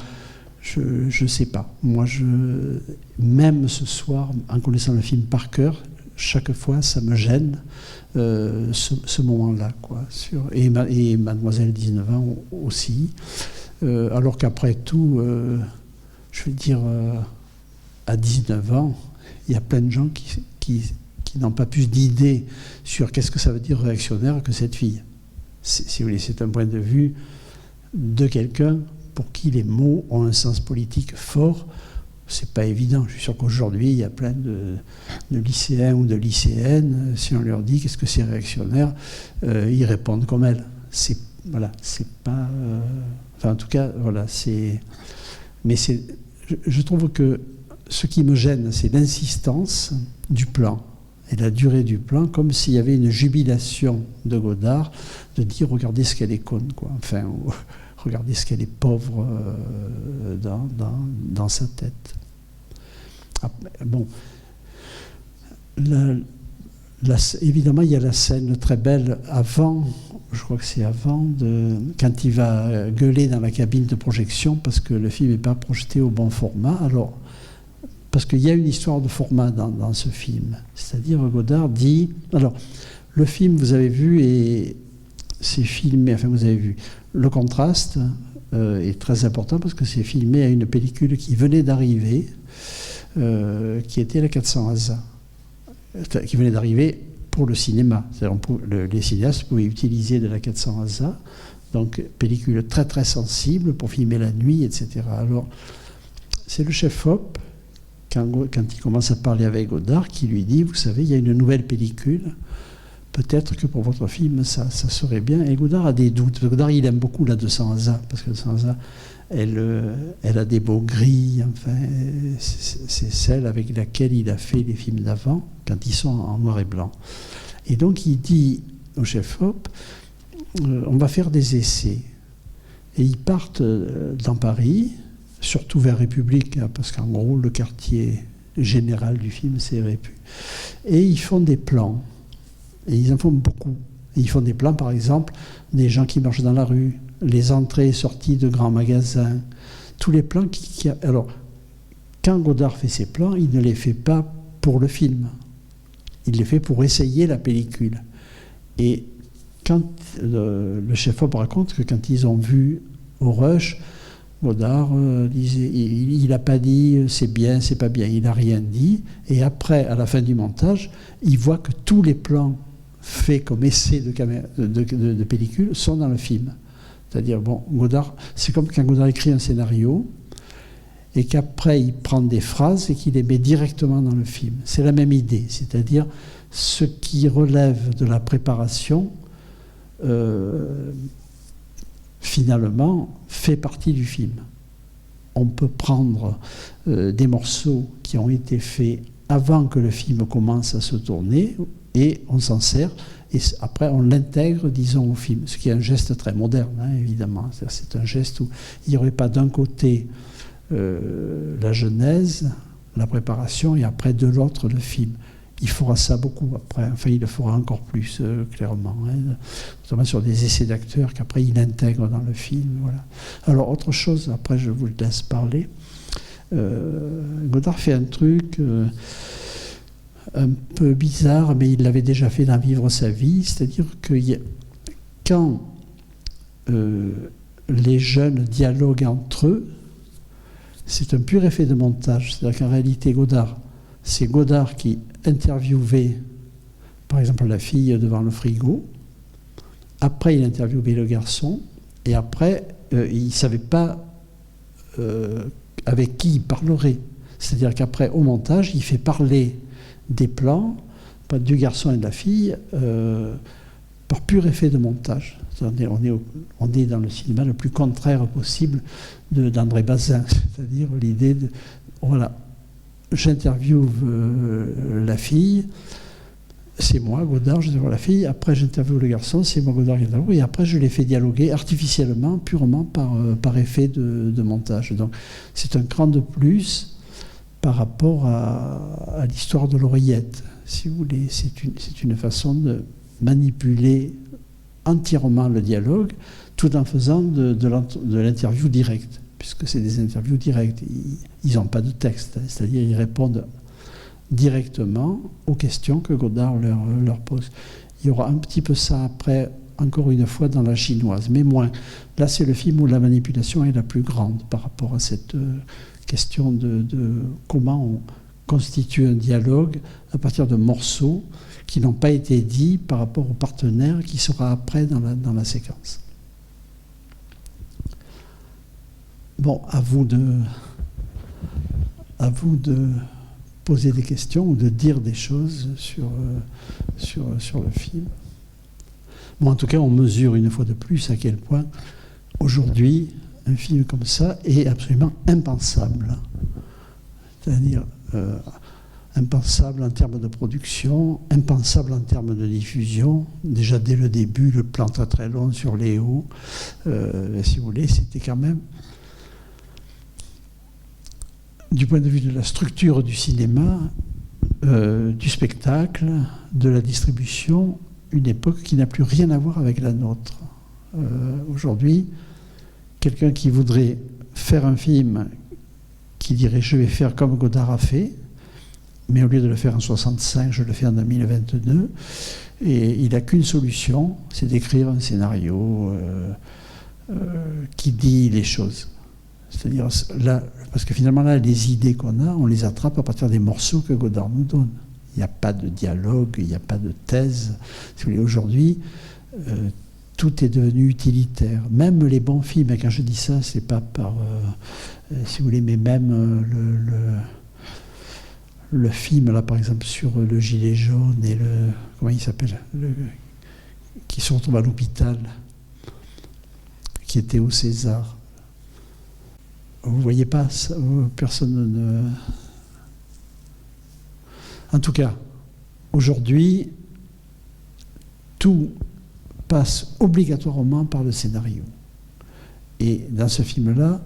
je ne sais pas. Moi, même ce soir, en connaissant le film par cœur, chaque fois, ça me gêne, ce moment-là, quoi. Et Mademoiselle 19 ans aussi. Alors qu'après tout, je veux dire, à 19 ans, il y a plein de gens qui n'ont pas plus d'idées sur qu'est-ce que ça veut dire réactionnaire que cette fille. Si vous voulez, c'est un point de vue de quelqu'un pour qui les mots ont un sens politique fort. C'est pas évident. Je suis sûr qu'aujourd'hui, il y a plein de lycéens ou de lycéennes, si on leur dit qu'est-ce que c'est réactionnaire, ils répondent comme elle. C'est pas... Enfin, en tout cas, voilà, mais je trouve que ce qui me gêne, c'est l'insistance du plan et la durée du plan, comme s'il y avait une jubilation de Godard de dire regardez ce qu'elle est conne, quoi. Enfin, regardez ce qu'elle est pauvre dans sa tête. Bon, évidemment, il y a la scène très belle avant, je crois que c'est avant, quand il va gueuler dans la cabine de projection parce que le film n'est pas projeté au bon format. Alors, parce qu'il y a une histoire de format dans ce film. C'est-à-dire, Godard dit... Alors, le film, vous avez vu, et c'est filmé... Enfin, vous avez vu. Le contraste est très important parce que c'est filmé à une pellicule qui venait d'arriver, qui était la 400 ASA, qui venait d'arriver pour le cinéma. Les cinéastes pouvaient utiliser de la 400 ASA, donc pellicule très très sensible pour filmer la nuit, etc. Alors, c'est le chef-op, quand il commence à parler avec Godard, qui lui dit, vous savez, il y a une nouvelle pellicule, peut-être que pour votre film, ça serait bien. Et Godard a des doutes. Godard, il aime beaucoup la 200 ASA, parce que la 200 ASA, elle a des beaux gris, enfin, c'est celle avec laquelle il a fait les films d'avant, quand ils sont en noir et blanc. Et donc, il dit au chef-op, on va faire des essais. Et ils partent dans Paris, surtout vers République, hein, parce qu'en gros, le quartier général du film, c'est Répu. Et ils font des plans. Et ils en font beaucoup. Et ils font des plans, par exemple, des gens qui marchent dans la rue, les entrées et sorties de grands magasins, tous les plans Alors, quand Godard fait ses plans, il ne les fait pas pour le film. Il les fait pour essayer la pellicule. Et quand le chef-op raconte que quand ils ont vu au Rush, Godard disait, il n'a pas dit c'est bien, c'est pas bien, il n'a rien dit. Et après, à la fin du montage, il voit que tous les plans faits comme essai de pellicule sont dans le film. C'est-à-dire, bon, Godard, c'est comme quand Godard écrit un scénario et qu'après il prend des phrases et qu'il les met directement dans le film. C'est la même idée, c'est-à-dire ce qui relève de la préparation finalement fait partie du film. On peut prendre des morceaux qui ont été faits avant que le film commence à se tourner et on s'en sert et après on l'intègre, disons, au film, ce qui est un geste très moderne, hein, évidemment. C'est un geste où il n'y aurait pas d'un côté la genèse, la préparation et après de l'autre le film. Il fera ça beaucoup après, enfin il le fera encore plus clairement, hein, notamment sur des essais d'acteurs qu'après il intègre dans le film. Voilà. Alors autre chose, après je vous laisse parler, Godard fait un truc un peu bizarre, mais il l'avait déjà fait dans Vivre sa vie, c'est-à-dire que quand les jeunes dialoguent entre eux, c'est un pur effet de montage, c'est-à-dire qu'en réalité c'est Godard qui interviewait, par exemple, la fille devant le frigo. Après, il interviewait le garçon. Et après, il ne savait pas avec qui il parlerait. C'est-à-dire qu'après, au montage, il fait parler des plans, du garçon et de la fille, par pur effet de montage. On est dans le cinéma le plus contraire possible d'André Bazin. C'est-à-dire l'idée de... Voilà. J'interviewe la fille, c'est moi, Godard, j'interviewe la fille, après j'interviewe le garçon, c'est moi, Godard, et après je les fais dialoguer artificiellement, purement par effet de montage. Donc c'est un cran de plus par rapport à l'histoire de l'oreillette, si vous voulez. C'est une façon de manipuler entièrement le dialogue, tout en faisant de l'interview directe, puisque c'est des interviews directes. Ils n'ont pas de texte, c'est-à-dire ils répondent directement aux questions que Godard leur pose. Il y aura un petit peu ça après, encore une fois, dans La Chinoise, mais moins. Là, c'est le film où la manipulation est la plus grande par rapport à cette question de comment on constitue un dialogue à partir de morceaux qui n'ont pas été dits par rapport au partenaire qui sera après dans la séquence. Bon, à vous de poser des questions ou de dire des choses sur le film. Bon, en tout cas, on mesure une fois de plus à quel point, aujourd'hui, un film comme ça est absolument impensable. C'est-à-dire impensable en termes de production, impensable en termes de diffusion. Déjà, dès le début, le plan très très long sur Léo, si vous voulez, c'était quand même... du point de vue de la structure du cinéma, du spectacle, de la distribution, une époque qui n'a plus rien à voir avec la nôtre. Aujourd'hui, quelqu'un qui voudrait faire un film qui dirait je vais faire comme Godard a fait, mais au lieu de le faire en 65, je le fais en 2022. Et il n'a qu'une solution, c'est d'écrire un scénario qui dit les choses. C'est-à-dire, là, parce que finalement, là, les idées qu'on a, on les attrape à partir des morceaux que Godard nous donne. Il n'y a pas de dialogue, il n'y a pas de thèse. Si vous voulez, aujourd'hui, tout est devenu utilitaire. Même les bons films, et quand je dis ça, c'est pas par... si vous voulez, mais même le film, là, par exemple, sur le gilet jaune et le... Comment il s'appelle qui se retrouve à l'hôpital, qui était au César. Vous ne voyez pas ça, personne ne... En tout cas, aujourd'hui, tout passe obligatoirement par le scénario. Et dans ce film-là,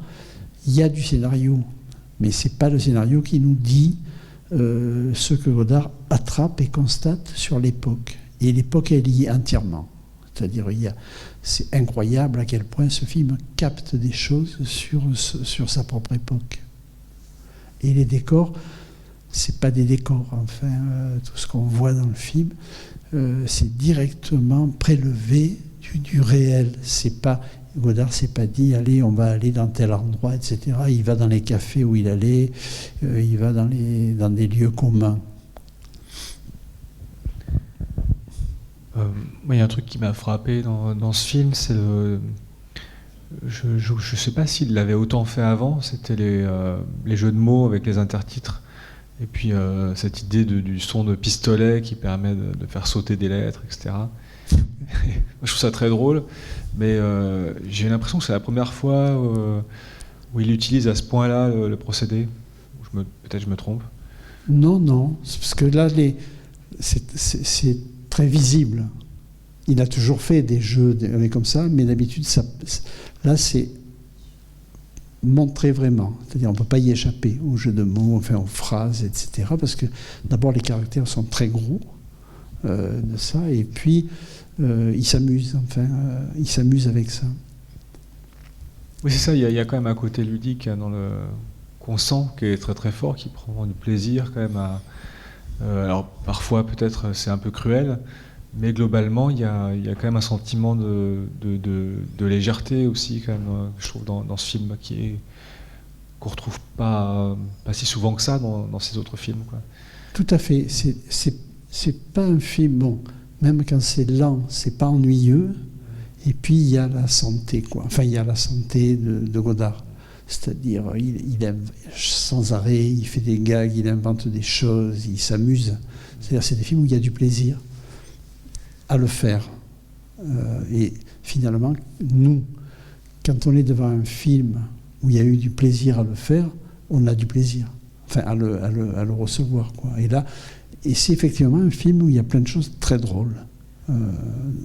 il y a du scénario, mais ce n'est pas le scénario qui nous dit ce que Godard attrape et constate sur l'époque. Et l'époque est liée entièrement. C'est-à-dire, c'est incroyable à quel point ce film capte des choses sur sa propre époque. Et les décors, c'est pas des décors. Enfin, tout ce qu'on voit dans le film, c'est directement prélevé du réel. C'est pas, Godard s'est pas dit, allez, on va aller dans tel endroit, etc. Il va dans les cafés où il allait, il va dans des lieux communs. Moi, il y a un truc qui m'a frappé dans ce film, c'est je ne sais pas s'il l'avait autant fait avant, c'était les jeux de mots avec les intertitres, et puis cette idée du son de pistolet qui permet de faire sauter des lettres, etc. Je trouve ça très drôle, mais j'ai l'impression que c'est la première fois où il utilise à ce point-là le procédé. Peut-être je me trompe. Non, c'est parce que là, c'est très visible. Il a toujours fait des jeux comme ça, mais d'habitude, là, c'est montré vraiment. C'est-à-dire, on ne peut pas y échapper aux jeux de mots, enfin, aux phrases, etc. Parce que, d'abord, les caractères sont très gros de ça, et puis, il s'amuse, il s'amuse avec ça. Oui, c'est ça, il y a quand même un côté ludique qu'on sent, qui est très très fort, qui prend du plaisir quand même à... alors parfois peut-être c'est un peu cruel, mais globalement il y a quand même un sentiment de légèreté aussi quand même, je trouve dans ce film qu'on retrouve pas si souvent que ça dans ces autres films, quoi. Tout à fait, c'est pas un film, bon, même quand c'est lent, c'est pas ennuyeux, et puis il y a la santé, quoi. Enfin, il y a la santé de Godard. C'est-à-dire, il aime sans arrêt, il fait des gags, il invente des choses, il s'amuse. C'est-à-dire, c'est des films où il y a du plaisir à le faire. Et finalement, nous, quand on est devant un film où il y a eu du plaisir à le faire, on a du plaisir, enfin, à le recevoir, quoi. Et c'est effectivement un film où il y a plein de choses très drôles.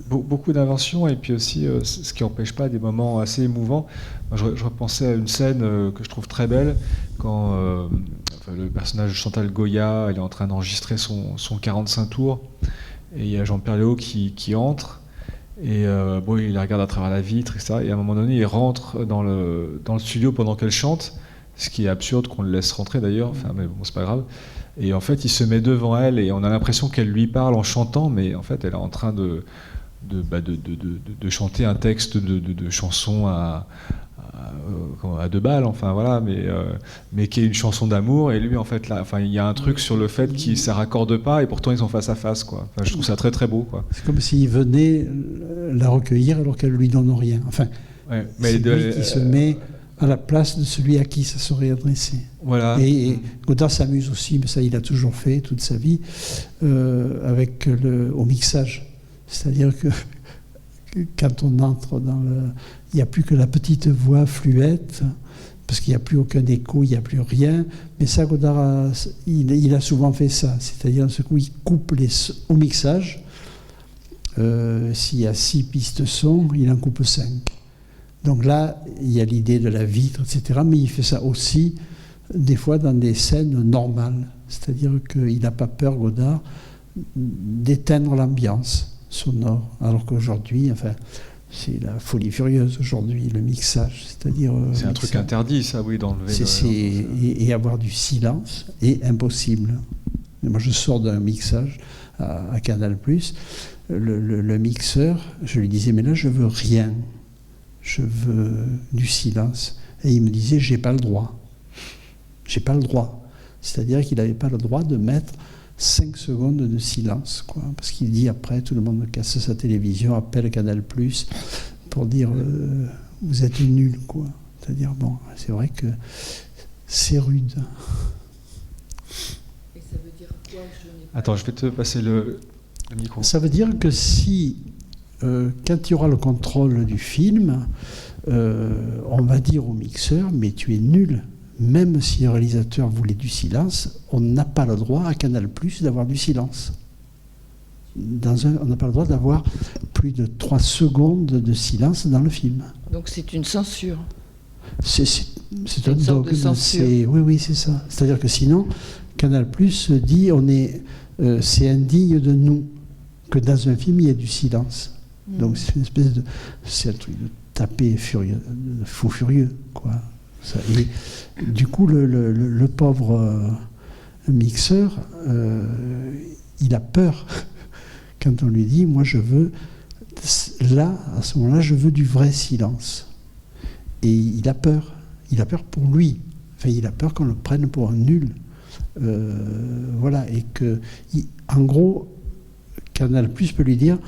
Beaucoup d'inventions, et puis aussi ce qui n'empêche pas des moments assez émouvants. Moi, je repensais à une scène que je trouve très belle quand le personnage de Chantal Goya, elle est en train d'enregistrer son 45 tours, et il y a Jean-Pierre Léaud qui entre, et il la regarde à travers la vitre, etc. Et à un moment donné, il rentre dans le studio pendant qu'elle chante, ce qui est absurde qu'on le laisse rentrer d'ailleurs, mais bon, c'est pas grave. Et en fait, il se met devant elle et on a l'impression qu'elle lui parle en chantant, mais en fait, elle est en train de chanter un texte de chanson à 2 balles, enfin voilà, mais qui est une chanson d'amour. Et lui, en fait, là, il y a un truc sur le fait qu'ils ne se raccordent pas et pourtant ils sont face à face, quoi. Enfin, je trouve ça très très beau, quoi. C'est comme s'il venait la recueillir alors qu'elle lui donne rien. Enfin, ouais, mais c'est lui qui se met à la place de celui à qui ça serait adressé. Voilà. Et Godard s'amuse aussi, mais ça il a toujours fait toute sa vie, au mixage. C'est-à-dire que quand on entre il n'y a plus que la petite voix fluette, parce qu'il n'y a plus aucun écho, il n'y a plus rien. Mais ça, Godard, il a souvent fait ça. C'est-à-dire, ce coup, il coupe au mixage. S'il y a 6 pistes son, il en coupe 5. Donc là, il y a l'idée de la vitre, etc. Mais il fait ça aussi, des fois, dans des scènes normales. C'est-à-dire qu'il n'a pas peur, Godard, d'éteindre l'ambiance sonore. Alors qu'aujourd'hui, c'est la folie furieuse aujourd'hui, le mixage. C'est-à-dire. C'est un truc interdit, ça, oui, d'enlever. Et avoir du silence est impossible. Et moi, je sors d'un mixage à Canal+. Le mixeur, je lui disais, mais là, je veux rien. Je veux du silence. Et il me disait, j'ai pas le droit. J'ai pas le droit. C'est-à-dire qu'il n'avait pas le droit de mettre 5 secondes de silence, quoi. Parce qu'il dit après, tout le monde casse sa télévision, appelle Canal+, pour dire vous êtes nuls, quoi. C'est-à-dire, bon, c'est vrai que c'est rude. Et ça veut dire quoi? Attends, je vais te passer le micro. Ça veut dire que si, quand il y aura le contrôle du film, on va dire au mixeur, mais tu es nul. Même si le réalisateur voulait du silence, on n'a pas le droit à Canal+ d'avoir du silence. On n'a pas le droit d'avoir plus de 3 secondes de silence dans le film. Donc c'est une censure. C'est un dogme. Oui, c'est ça. C'est-à-dire que sinon, Canal+ dit c'est indigne de nous que dans un film il y ait du silence. Donc c'est une espèce de, c'est un truc de taper furieux, de fou furieux, quoi. Ça, et, du coup, le pauvre mixeur, il a peur quand on lui dit, moi je veux, là, à ce moment-là, je veux du vrai silence. Et il a peur pour lui. Enfin, il a peur qu'on le prenne pour un nul. Voilà, et que, en gros, Canal+ peut lui dire,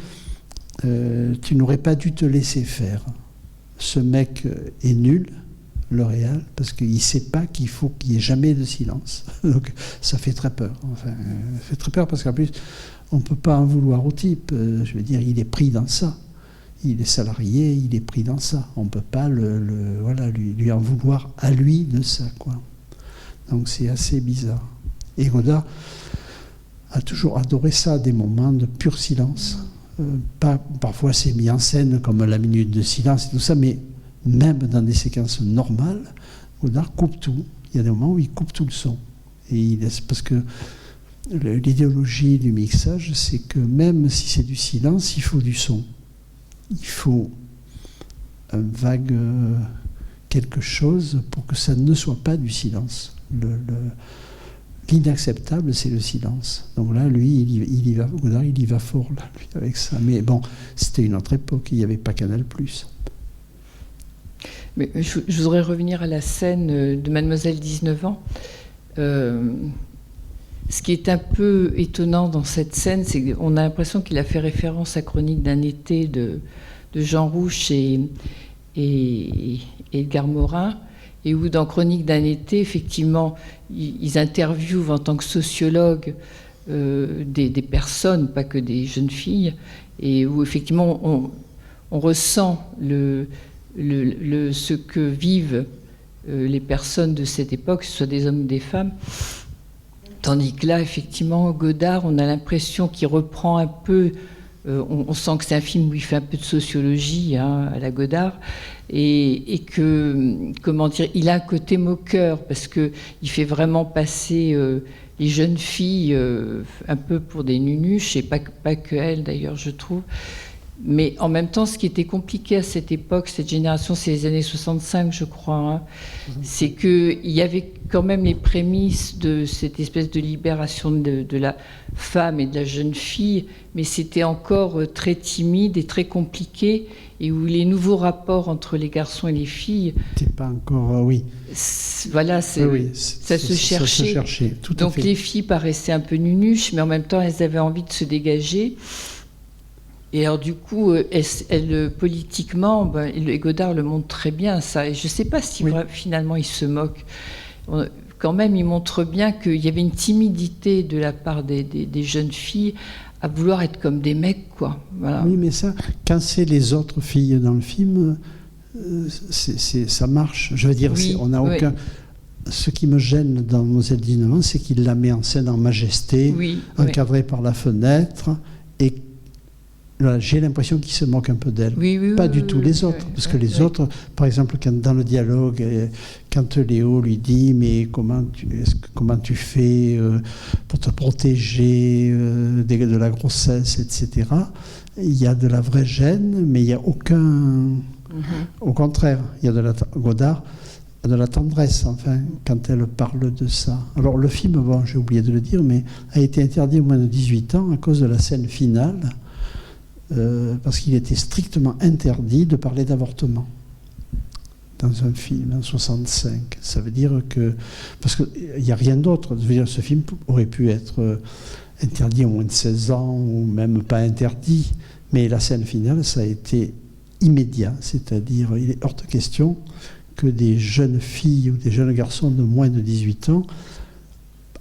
tu n'aurais pas dû te laisser faire. Ce mec est nul, le réal, parce qu'il ne sait pas qu'il faut qu'il n'y ait jamais de silence. Donc ça fait très peur. Enfin, ça fait très peur parce qu'en plus, on ne peut pas en vouloir au type. Je veux dire, il est pris dans ça. Il est salarié, il est pris dans ça. On ne peut pas lui en vouloir à lui de ça, quoi. Donc c'est assez bizarre. Et Godard a toujours adoré ça, des moments de pur silence. Parfois c'est mis en scène comme la minute de silence et tout ça, mais même dans des séquences normales, Godard coupe tout. Il y a des moments où il coupe tout le son. Et il laisse, parce que l'idéologie du mixage, c'est que même si c'est du silence, il faut du son. Il faut un vague quelque chose pour que ça ne soit pas du silence. L'inacceptable, c'est le silence. Donc là, lui, il y va, Godard, il y va fort là, lui, avec ça. Mais bon, c'était une autre époque, il n'y avait pas Canal+. Mais je voudrais revenir à la scène de Mademoiselle 19 ans. Ce qui est un peu étonnant dans cette scène, c'est qu'on a l'impression qu'il a fait référence à Chronique d'un été de Jean Rouch et Edgar Morin, et où dans Chronique d'un été, effectivement, ils interviewent en tant que sociologues des personnes, pas que des jeunes filles, et où effectivement on ressent ce que vivent les personnes de cette époque, que ce soit des hommes ou des femmes. Tandis que là, effectivement, Godard, on a l'impression qu'il reprend un peu, on sent que c'est un film où il fait un peu de sociologie, hein, à la Godard, et que, comment dire, il a un côté moqueur, parce qu'il fait vraiment passer les jeunes filles un peu pour des nunuches, et pas que elles d'ailleurs, je trouve. Mais en même temps, ce qui était compliqué à cette époque, cette génération, c'est les années 65, je crois, hein, c'est qu'il y avait quand même les prémices de cette espèce de libération de la femme et de la jeune fille, mais c'était encore très timide et très compliqué, et où les nouveaux rapports entre les garçons et les filles... C'était pas encore... oui. Voilà, ça se cherchait. Ça se cherchait, tout à Donc fait. les filles paraissaient un peu nunuches, mais en même temps, elles avaient envie de se dégager. Et alors du coup, politiquement, Godard le montre très bien, ça. Et je ne sais pas si finalement il se moque. Quand même, il montre bien qu'il y avait une timidité de la part des jeunes filles à vouloir être comme des mecs, quoi. Voilà. Oui, mais ça, quand c'est les autres filles dans le film, ça marche. Je veux dire, on n'a aucun... Ce qui me gêne dans Mademoiselle 19 ans, c'est qu'il la met en scène en majesté, encadrée par la fenêtre, et là, j'ai l'impression qu'il se moque un peu d'elle. Pas du tout les autres. Parce que les autres, par exemple, dans le dialogue, quand Léo lui dit « Mais comment tu fais pour te protéger de la grossesse, etc. » il y a de la vraie gêne, mais il n'y a aucun... Au contraire, il y a Godard a de la tendresse, enfin, quand elle parle de ça. Alors le film, bon, j'ai oublié de le dire, mais a été interdit au moins de 18 ans à cause de la scène finale, parce qu'il était strictement interdit de parler d'avortement dans un film en 65. Ça veut dire que... Parce qu'il n'y a rien d'autre. Je veux dire, ce film aurait pu être interdit au moins de 16 ans, ou même pas interdit. Mais la scène finale, ça a été immédiat. C'est-à-dire, il est hors de question que des jeunes filles ou des jeunes garçons de moins de 18 ans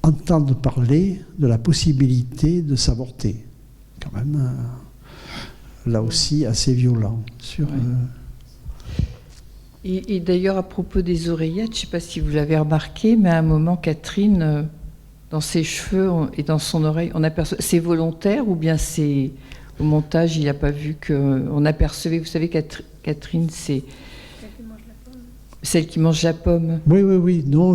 entendent parler de la possibilité de s'avorter. Quand même, là aussi, assez violent. Et d'ailleurs, à propos des oreillettes, je ne sais pas si vous l'avez remarqué, mais à un moment, Catherine, dans ses cheveux et dans son oreille, on aperçoit... C'est volontaire ou bien c'est... Au montage, il n'a pas vu qu'on apercevait... Vous savez, Catherine, c'est... Celle qui mange la pomme. Oui. Non,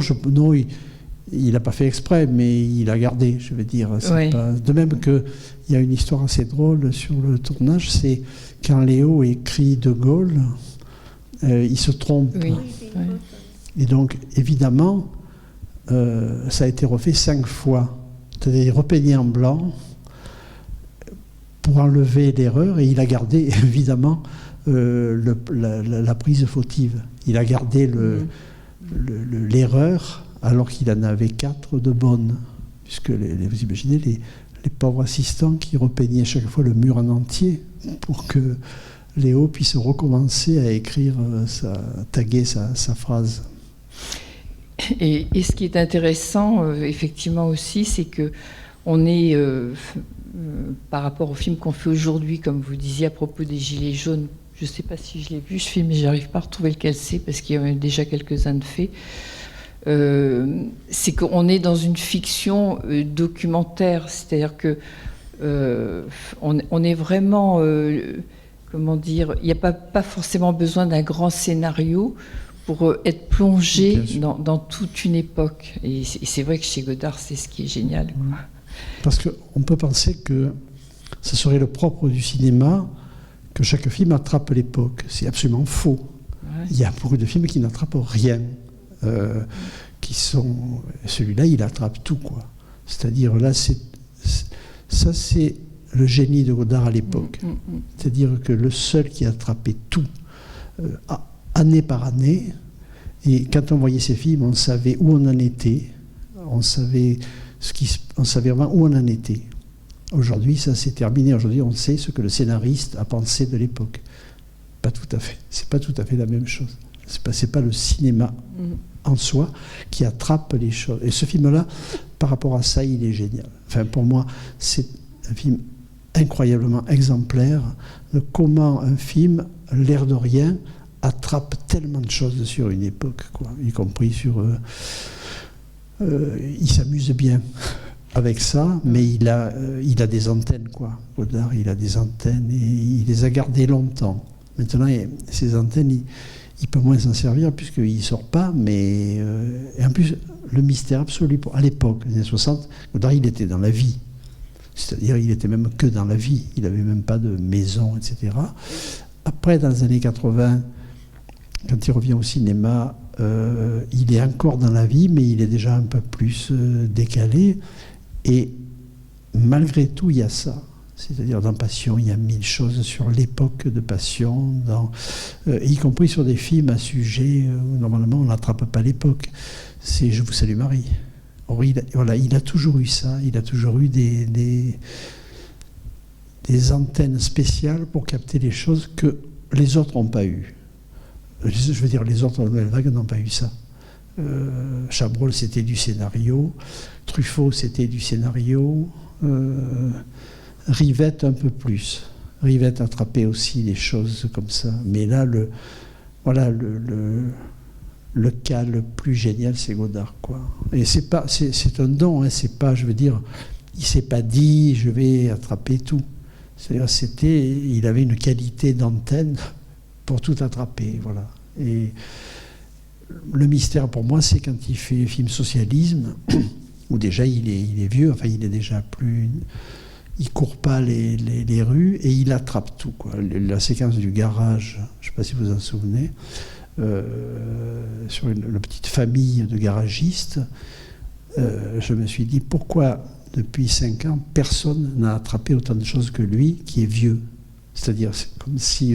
il n'a pas fait exprès, mais il a gardé, je veux dire. Oui. De même qu'il y a une histoire assez drôle sur le tournage, c'est quand Léo écrit De Gaulle, il se trompe. Oui. Et donc, évidemment, ça a été refait 5 fois. C'est-à-dire repeigné en blanc pour enlever l'erreur, et il a gardé, évidemment, la prise fautive. Il a gardé l'erreur alors qu'il en avait 4 de bonnes. Puisque vous imaginez les pauvres assistants qui repeignaient chaque fois le mur en entier pour que Léo puisse recommencer à écrire, taguer sa phrase. Et ce qui est intéressant, effectivement aussi, c'est que on est, par rapport au film qu'on fait aujourd'hui, comme vous disiez à propos des Gilets jaunes, je ne sais pas si je l'ai vu ce film, mais je n'arrive pas à retrouver lequel c'est, parce qu'il y a déjà quelques-uns de faits. C'est qu'on est dans une fiction documentaire, c'est-à-dire que on est vraiment, comment dire, il n'y a pas forcément besoin d'un grand scénario pour être plongé dans toute une époque. Et c'est vrai que chez Godard, c'est ce qui est génial. Parce qu'on peut penser que ce serait le propre du cinéma que chaque film attrape l'époque. C'est absolument faux. Ouais. Il y a beaucoup de films qui n'attrapent rien. Celui-là, il attrape tout, quoi. C'est-à-dire, là, ça, c'est le génie de Godard à l'époque. C'est-à-dire que le seul qui attrapait tout, année par année, et quand on voyait ces films, on savait où on en était, on savait vraiment où on en était. Aujourd'hui, ça s'est terminé. Aujourd'hui, on sait ce que le scénariste a pensé de l'époque. Pas tout à fait. C'est pas tout à fait la même chose. C'est pas le cinéma en soi qui attrape les choses. Et ce film-là, par rapport à ça, il est génial. Enfin, pour moi, c'est un film incroyablement exemplaire de comment un film, l'air de rien, attrape tellement de choses sur une époque, quoi, y compris sur... il s'amuse bien avec ça, mais il a des antennes, quoi. Godard, il a des antennes et il les a gardées longtemps. Maintenant, ces antennes, il peut moins s'en servir puisqu'il ne sort pas, mais... et en plus, le mystère absolu, à l'époque, les années 60, Godard, il était dans la vie. C'est-à-dire, il était même que dans la vie. Il n'avait même pas de maison, etc. Après, dans les années 80, quand il revient au cinéma, il est encore dans la vie, mais il est déjà un peu plus décalé. Et malgré tout, il y a ça. C'est-à-dire, dans Passion, il y a 1000 choses sur l'époque de Passion, y compris sur des films à sujet où normalement on n'attrape pas l'époque. C'est Je vous salue Marie. Or, il a toujours eu ça. Il a toujours eu des antennes spéciales pour capter les choses que les autres n'ont pas eues. Je veux dire, les autres Nouvelle Vague n'ont pas eu ça. Chabrol, c'était du scénario. Truffaut, c'était du scénario. Rivette, un peu plus. Rivette attrapait aussi des choses comme ça. Mais là, le cas le plus génial, c'est Godard, quoi. Et c'est un don, hein, c'est pas, je veux dire, il s'est pas dit, je vais attraper tout. C'est-à-dire, il avait une qualité d'antenne pour tout attraper, voilà. Et le mystère pour moi, c'est quand il fait film socialisme, où déjà il est vieux, enfin il est déjà plus... il court pas les rues et il attrape tout, quoi. La séquence du garage, je ne sais pas si vous vous en souvenez, sur la petite famille de garagistes, je me suis dit pourquoi depuis 5 ans personne n'a attrapé autant de choses que lui qui est vieux. C'est-à-dire c'est comme si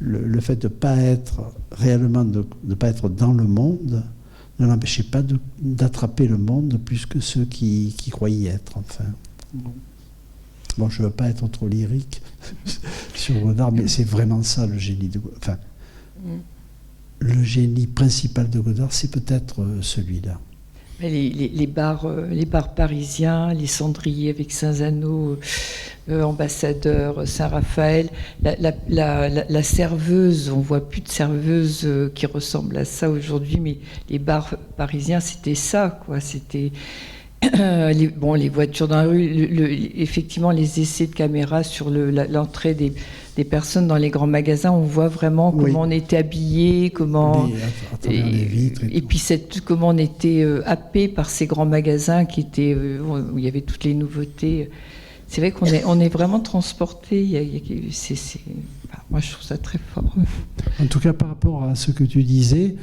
le fait de ne pas être réellement, de ne pas être dans le monde ne l'empêchait pas d'attraper le monde plus que ceux qui croyaient y être, enfin. Bon, je ne veux pas être trop lyrique sur Godard, mais c'est vraiment ça le génie de Godard. Enfin, le génie principal de Godard, c'est peut-être celui-là. Les bars parisiens, les cendriers avec Saint-Zano, Ambassadeur, Saint-Raphaël, la serveuse, on ne voit plus de serveuse qui ressemble à ça aujourd'hui, mais les bars parisiens, c'était ça, quoi. C'était les voitures dans la rue, effectivement les essais de caméra sur l'entrée des personnes dans les grands magasins, on voit vraiment comment on était habillés, comment les vitres et puis comment on était happé par ces grands magasins qui étaient où il y avait toutes les nouveautés. C'est vrai qu'on est vraiment transporté. Moi, je trouve ça très fort. En tout cas, par rapport à ce que tu disais,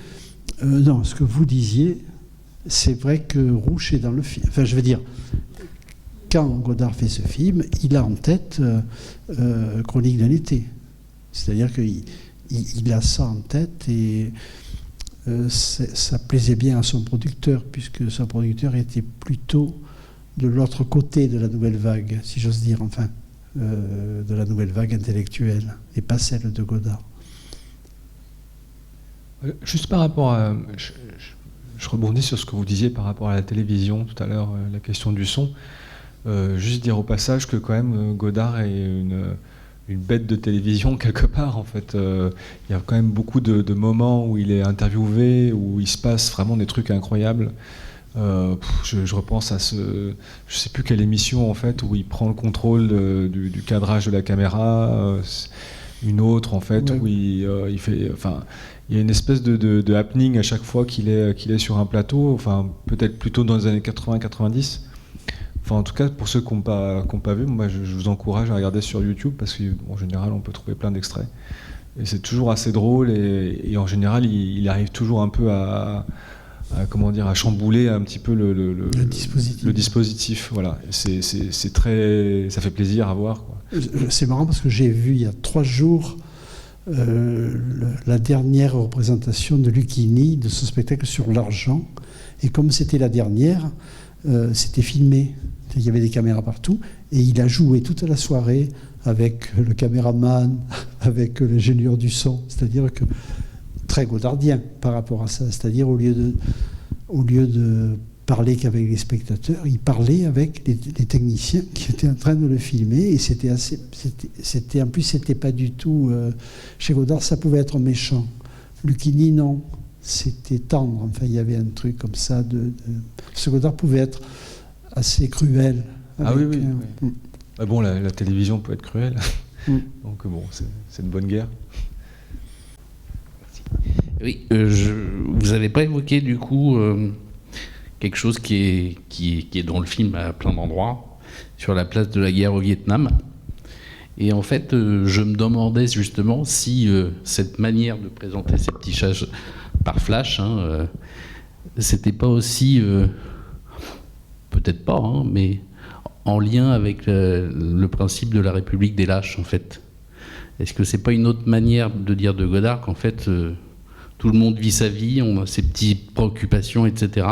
non, ce que vous disiez, c'est vrai que Rouch est dans le film. Enfin, je veux dire, quand Godard fait ce film, il a en tête Chronique d'un été. C'est-à-dire qu'il a ça en tête et ça plaisait bien à son producteur, puisque son producteur était plutôt de l'autre côté de la nouvelle vague, si j'ose dire, enfin, de la nouvelle vague intellectuelle, et pas celle de Godard. Juste par rapport à... Je rebondis sur ce que vous disiez par rapport à la télévision tout à l'heure, la question du son. Juste dire au passage que quand même Godard est une bête de télévision quelque part en fait. Il y a quand même beaucoup de moments où il est interviewé, où il se passe vraiment des trucs incroyables. Je repense à je sais plus quelle émission en fait où il prend le contrôle du cadrage de la caméra, une autre en fait où il fait, enfin il y a une espèce de happening à chaque fois qu'il est sur un plateau, enfin peut-être plutôt dans les années 80-90. Enfin en tout cas pour ceux qui n'ont pas vu, moi je vous encourage à regarder sur YouTube parce qu'en général on peut trouver plein d'extraits et c'est toujours assez drôle et en général il arrive toujours un peu à chambouler un petit peu le dispositif. Voilà, c'est très, ça fait plaisir à voir, quoi. C'est marrant parce que j'ai vu il y a 3 jours la dernière représentation de Lucchini de ce spectacle sur l'argent, et comme c'était la dernière, c'était filmé. Il y avait des caméras partout et il a joué toute la soirée avec le caméraman, avec l'ingénieur du son, c'est-à-dire que très godardien par rapport à ça, c'est-à-dire au lieu de parler qu'avec les spectateurs, il parlait avec les techniciens qui étaient en train de le filmer et en plus c'était pas du tout chez Godard ça pouvait être méchant. Lucchini non, c'était tendre, enfin il y avait un truc comme ça ce Godard pouvait être assez cruel. Oui. Bah bon, la télévision peut être cruelle. Donc bon, c'est une bonne guerre. Oui, vous n'avez pas évoqué du coup quelque chose qui est dans le film à plein d'endroits, sur la place de la guerre au Vietnam. Et en fait, je me demandais justement si cette manière de présenter ces petits chats par flash, c'était pas aussi, peut-être pas, mais en lien avec le principe de la République des lâches, en fait. Est-ce que c'est pas une autre manière de dire de Godard qu'en fait tout le monde vit sa vie, on a ses petites préoccupations, etc.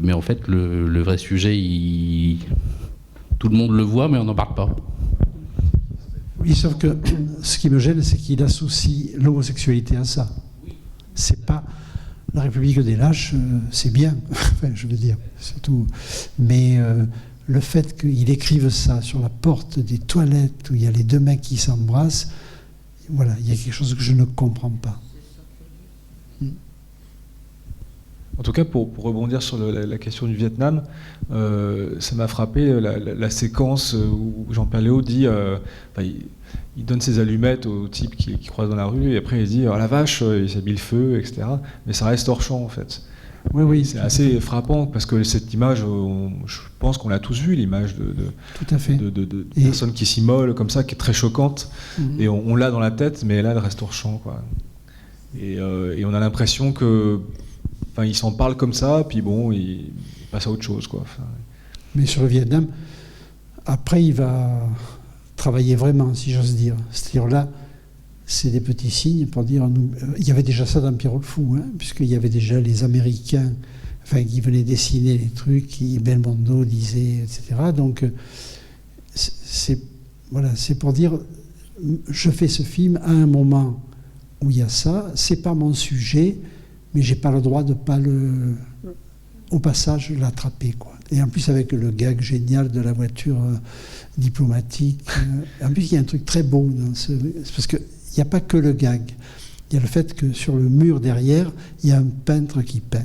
Mais en fait, le vrai sujet, tout le monde le voit, mais on n'en parle pas. Oui, sauf que ce qui me gêne, c'est qu'il associe l'homosexualité à ça. C'est pas la République des lâches, c'est bien, enfin, je veux dire, c'est tout. Mais le fait qu'il écrive ça sur la porte des toilettes où il y a les 2 mecs qui s'embrassent, voilà, il y a quelque chose que je ne comprends pas. En tout cas, pour rebondir sur la question du Vietnam, ça m'a frappé la séquence où Jean-Pierre Léaud dit, il donne ses allumettes au type qui croise dans la rue, et après il dit « Oh la vache, il s'habille le feu, etc. » Mais ça reste hors champ, en fait. Oui, c'est assez frappant parce que cette image, je pense qu'on l'a tous vu, l'image tout à fait. de personnes qui s'immolent comme ça, qui est très choquante. Et on l'a dans la tête, mais là, elle reste hors champ, quoi. Et on a l'impression que, enfin, il s'en parle comme ça, puis bon, il passe à autre chose, quoi. Enfin, mais sur le Vietnam, après, il va travailler vraiment, si j'ose dire. C'est-à-dire là, c'est des petits signes pour dire... il y avait déjà ça dans Pierrot le Fou, hein, puisqu'il y avait déjà les Américains qui venaient dessiner les trucs, qui Belmondo disait, etc. Donc, c'est pour dire, je fais ce film à un moment où il y a ça, c'est pas mon sujet, mais j'ai pas le droit de pas au passage l'attraper, quoi. Et en plus avec le gag génial de la voiture diplomatique. En plus, il y a un truc très beau dans c'est parce qu'il n'y a pas que le gag. Il y a le fait que sur le mur derrière, il y a un peintre qui peint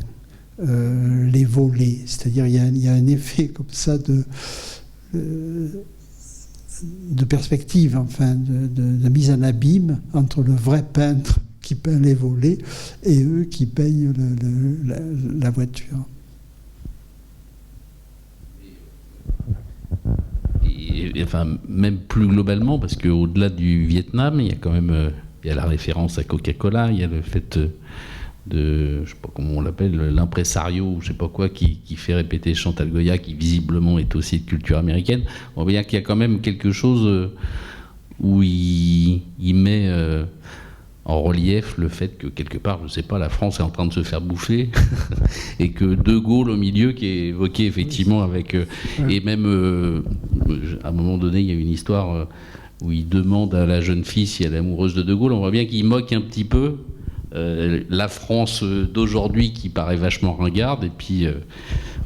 les volets. C'est-à-dire il y a un effet comme ça de perspective, enfin, de mise en abîme entre le vrai peintre qui peint les volets et eux qui peignent la voiture. Et, enfin, même plus globalement, parce qu'au-delà du Vietnam, il y a quand même il y a la référence à Coca-Cola, il y a le fait de, je sais pas comment on l'appelle, l'impresario, je sais pas quoi, qui fait répéter Chantal Goya, qui visiblement est aussi de culture américaine. On voit bien qu'il y a quand même quelque chose où il met en relief le fait que quelque part, je sais pas, la France est en train de se faire bouffer et que De Gaulle au milieu, qui est évoqué effectivement avec... et même, à un moment donné, il y a une histoire où il demande à la jeune fille si elle est amoureuse de Gaulle. On voit bien qu'il moque un petit peu la France d'aujourd'hui qui paraît vachement ringarde et puis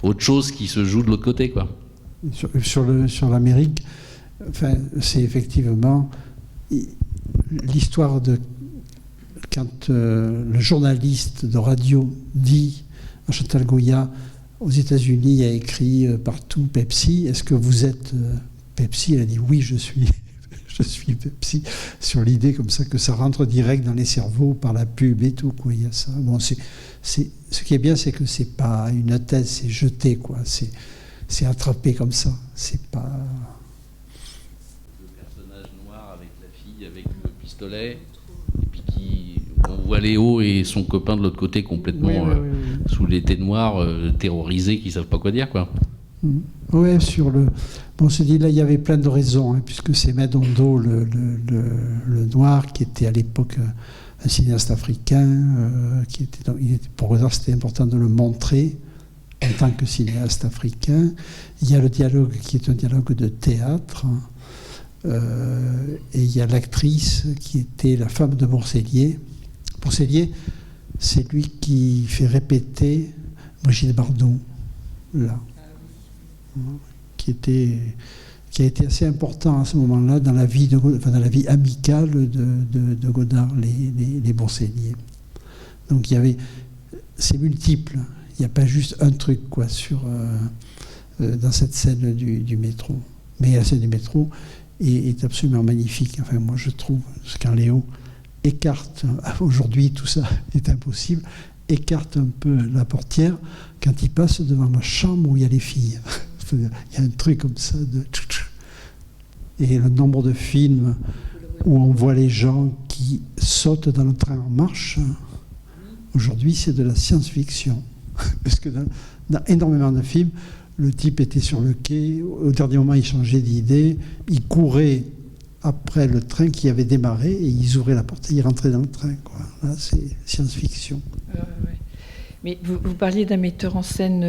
autre chose qui se joue de l'autre côté, quoi. Sur l'Amérique, enfin, c'est effectivement l'histoire de quand le journaliste de radio dit à Chantal Goya, aux États-Unis, il y a écrit partout Pepsi, est-ce que vous êtes Pepsi? Elle a dit oui, je suis Pepsi, sur l'idée comme ça que ça rentre direct dans les cerveaux par la pub et tout, quoi. Il y a ça. Bon, ce qui est bien, c'est que c'est pas une thèse, c'est jeté, quoi. C'est attrapé comme ça. C'est pas... Le personnage noir avec la fille avec le pistolet, et puis on voit Léo et son copain de l'autre côté complètement oui. Sous l'été noir, terrorisés, qui savent pas quoi dire, quoi. Oui, sur le... Bon, on se dit, là, il y avait plein de raisons, hein, puisque c'est Madondo, le noir, qui était à l'époque un cinéaste africain, pour Godard, c'était important de le montrer en tant que cinéaste africain. Il y a le dialogue qui est un dialogue de théâtre, et il y a l'actrice qui était la femme de Boursellier. Boursellier, c'est lui qui fait répéter Brigitte Bardot, là. Qui a été assez important à ce moment-là dans la vie, dans la vie amicale de Godard, les Bourselliers. Donc c'est multiple. Il n'y a pas juste un truc, quoi, dans cette scène du métro. Mais la scène du métro est absolument magnifique. Enfin, moi, je trouve, quand Léo écarte, aujourd'hui tout ça est impossible, écarte un peu la portière quand il passe devant la chambre où il y a les filles. Il y a un truc comme ça et le nombre de films où on voit les gens qui sautent dans le train en marche, aujourd'hui c'est de la science-fiction. Parce que dans énormément de films, le type était sur le quai, au dernier moment il changeait d'idée, il courait après le train qui avait démarré et ils ouvraient la porte et ils rentraient dans le train, quoi. Là c'est science-fiction. Ouais. Mais vous parliez d'un metteur en scène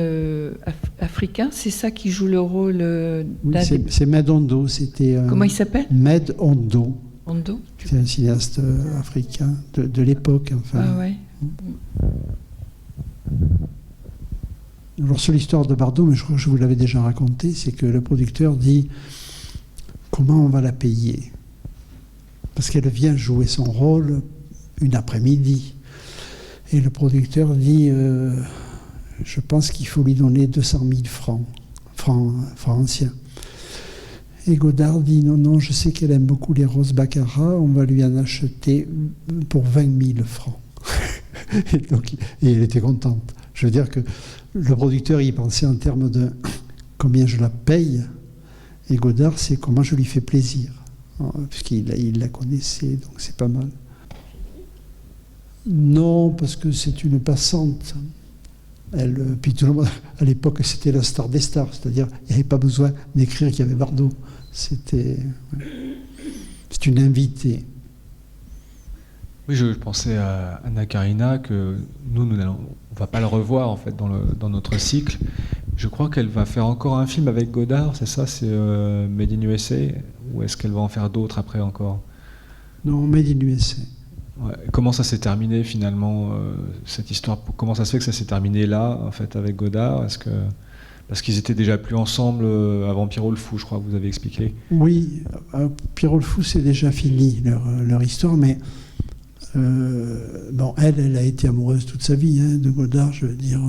africain, c'est ça qui joue le rôle Oui, c'est Madondo. Comment il s'appelle? Madondo. Ondo. C'est un cinéaste africain de l'époque, enfin. Ah ouais. Alors sur l'histoire de Bardot, mais je crois que je vous l'avais déjà raconté, c'est que le producteur dit comment on va la payer, parce qu'elle vient jouer son rôle une après-midi. Et le producteur dit je pense qu'il faut lui donner 200 000 francs anciens. Et Godard dit non, je sais qu'elle aime beaucoup les roses baccarat, on va lui en acheter pour 20 000 francs. Et elle était contente. Je veux dire que le producteur, il pensait en termes de combien je la paye, et Godard, c'est comment je lui fais plaisir, puisqu'il la connaissait, donc c'est pas mal. Non, parce que c'est une passante. Puis tout le monde, à l'époque, c'était la star des stars, c'est-à-dire il n'y avait pas besoin d'écrire qu'il y avait Bardot. C'est une invitée. Oui, je pensais à Anna Karina, que nous on ne va pas le revoir en fait dans notre cycle. Je crois qu'elle va faire encore un film avec Godard, c'est ça, c'est Made in USA, ou est-ce qu'elle va en faire d'autres après encore? Non, Made in USA. Ouais. Comment ça s'est terminé finalement, cette histoire? Comment ça se fait que ça s'est terminé là, en fait, avec Godard? Parce qu'ils étaient déjà plus ensemble avant Pierrot le Fou, je crois que vous avez expliqué. Oui, Pierrot le Fou, c'est déjà fini leur histoire, mais bon, elle a été amoureuse toute sa vie de Godard, je veux dire,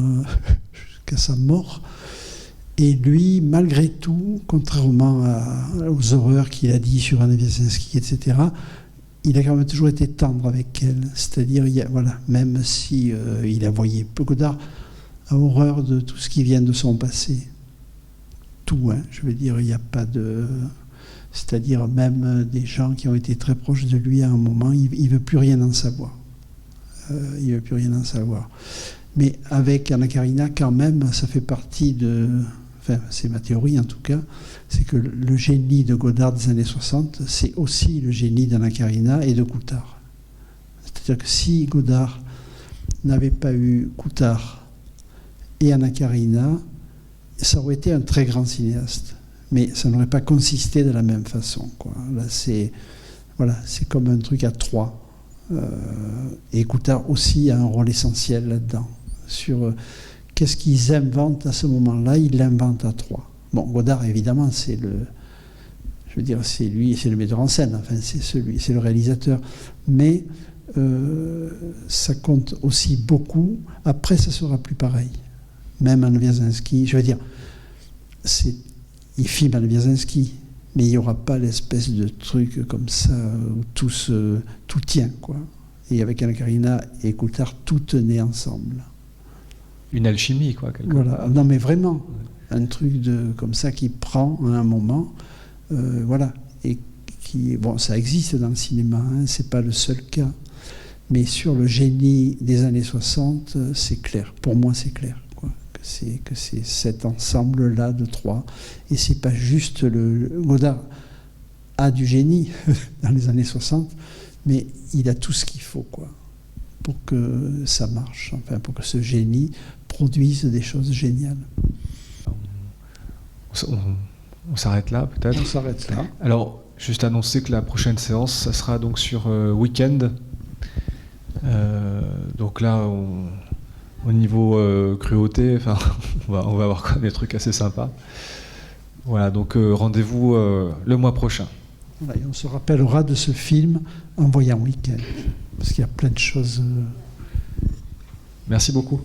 jusqu'à sa mort. Et lui, malgré tout, contrairement aux horreurs qu'il a dit sur Anna Wiesinski, etc., il a quand même toujours été tendre avec elle. C'est-à-dire, voilà, même si il a voyé peu, Godard a horreur de tout ce qui vient de son passé. Tout, je veux dire, il n'y a pas de... C'est-à-dire, même des gens qui ont été très proches de lui à un moment, il ne veut plus rien en savoir. Il ne veut plus rien en savoir. Mais avec Anna Karina, quand même, ça fait partie de... Enfin, c'est ma théorie en tout cas, c'est que le génie de Godard des années 60, c'est aussi le génie d'Anna Karina et de Coutard. C'est-à-dire que si Godard n'avait pas eu Coutard et Anna Karina, ça aurait été un très grand cinéaste. Mais ça n'aurait pas consisté de la même façon, quoi. Là, c'est comme un truc à trois. Et Coutard aussi a un rôle essentiel là-dedans. Sur qu'est-ce qu'ils inventent à ce moment-là, ils l'inventent à trois. Bon, Godard, évidemment, c'est le metteur en scène, enfin, c'est le réalisateur. Mais ça compte aussi beaucoup. Après, ça sera plus pareil. Même Anna Wiesinski, je veux dire, il filme Anna Wiesinski, mais il n'y aura pas l'espèce de truc comme ça où tout tient, quoi. Et avec Anna Karina et Coutard, tout tenait ensemble. Une alchimie, quoi, quelque voilà. part. Non, mais vraiment, un truc comme ça qui prend à un moment, voilà, et qui, bon, ça existe dans le cinéma, c'est pas le seul cas, mais sur le génie des années 60, c'est clair. Pour moi, c'est clair, quoi, que c'est cet ensemble-là de trois, et c'est pas juste Godard a du génie dans les années 60, mais il a tout ce qu'il faut, quoi, pour que ça marche, enfin, pour que ce génie produise des choses géniales. On s'arrête là, peut-être? On s'arrête là. Alors, juste annoncer que la prochaine séance, ça sera donc sur Week-end. Donc là, au niveau cruauté, enfin, on va avoir quand même des trucs assez sympas. Voilà, donc rendez-vous le mois prochain. Voilà, et on se rappellera de ce film en voyant Week-end, parce qu'il y a plein de choses. Merci beaucoup.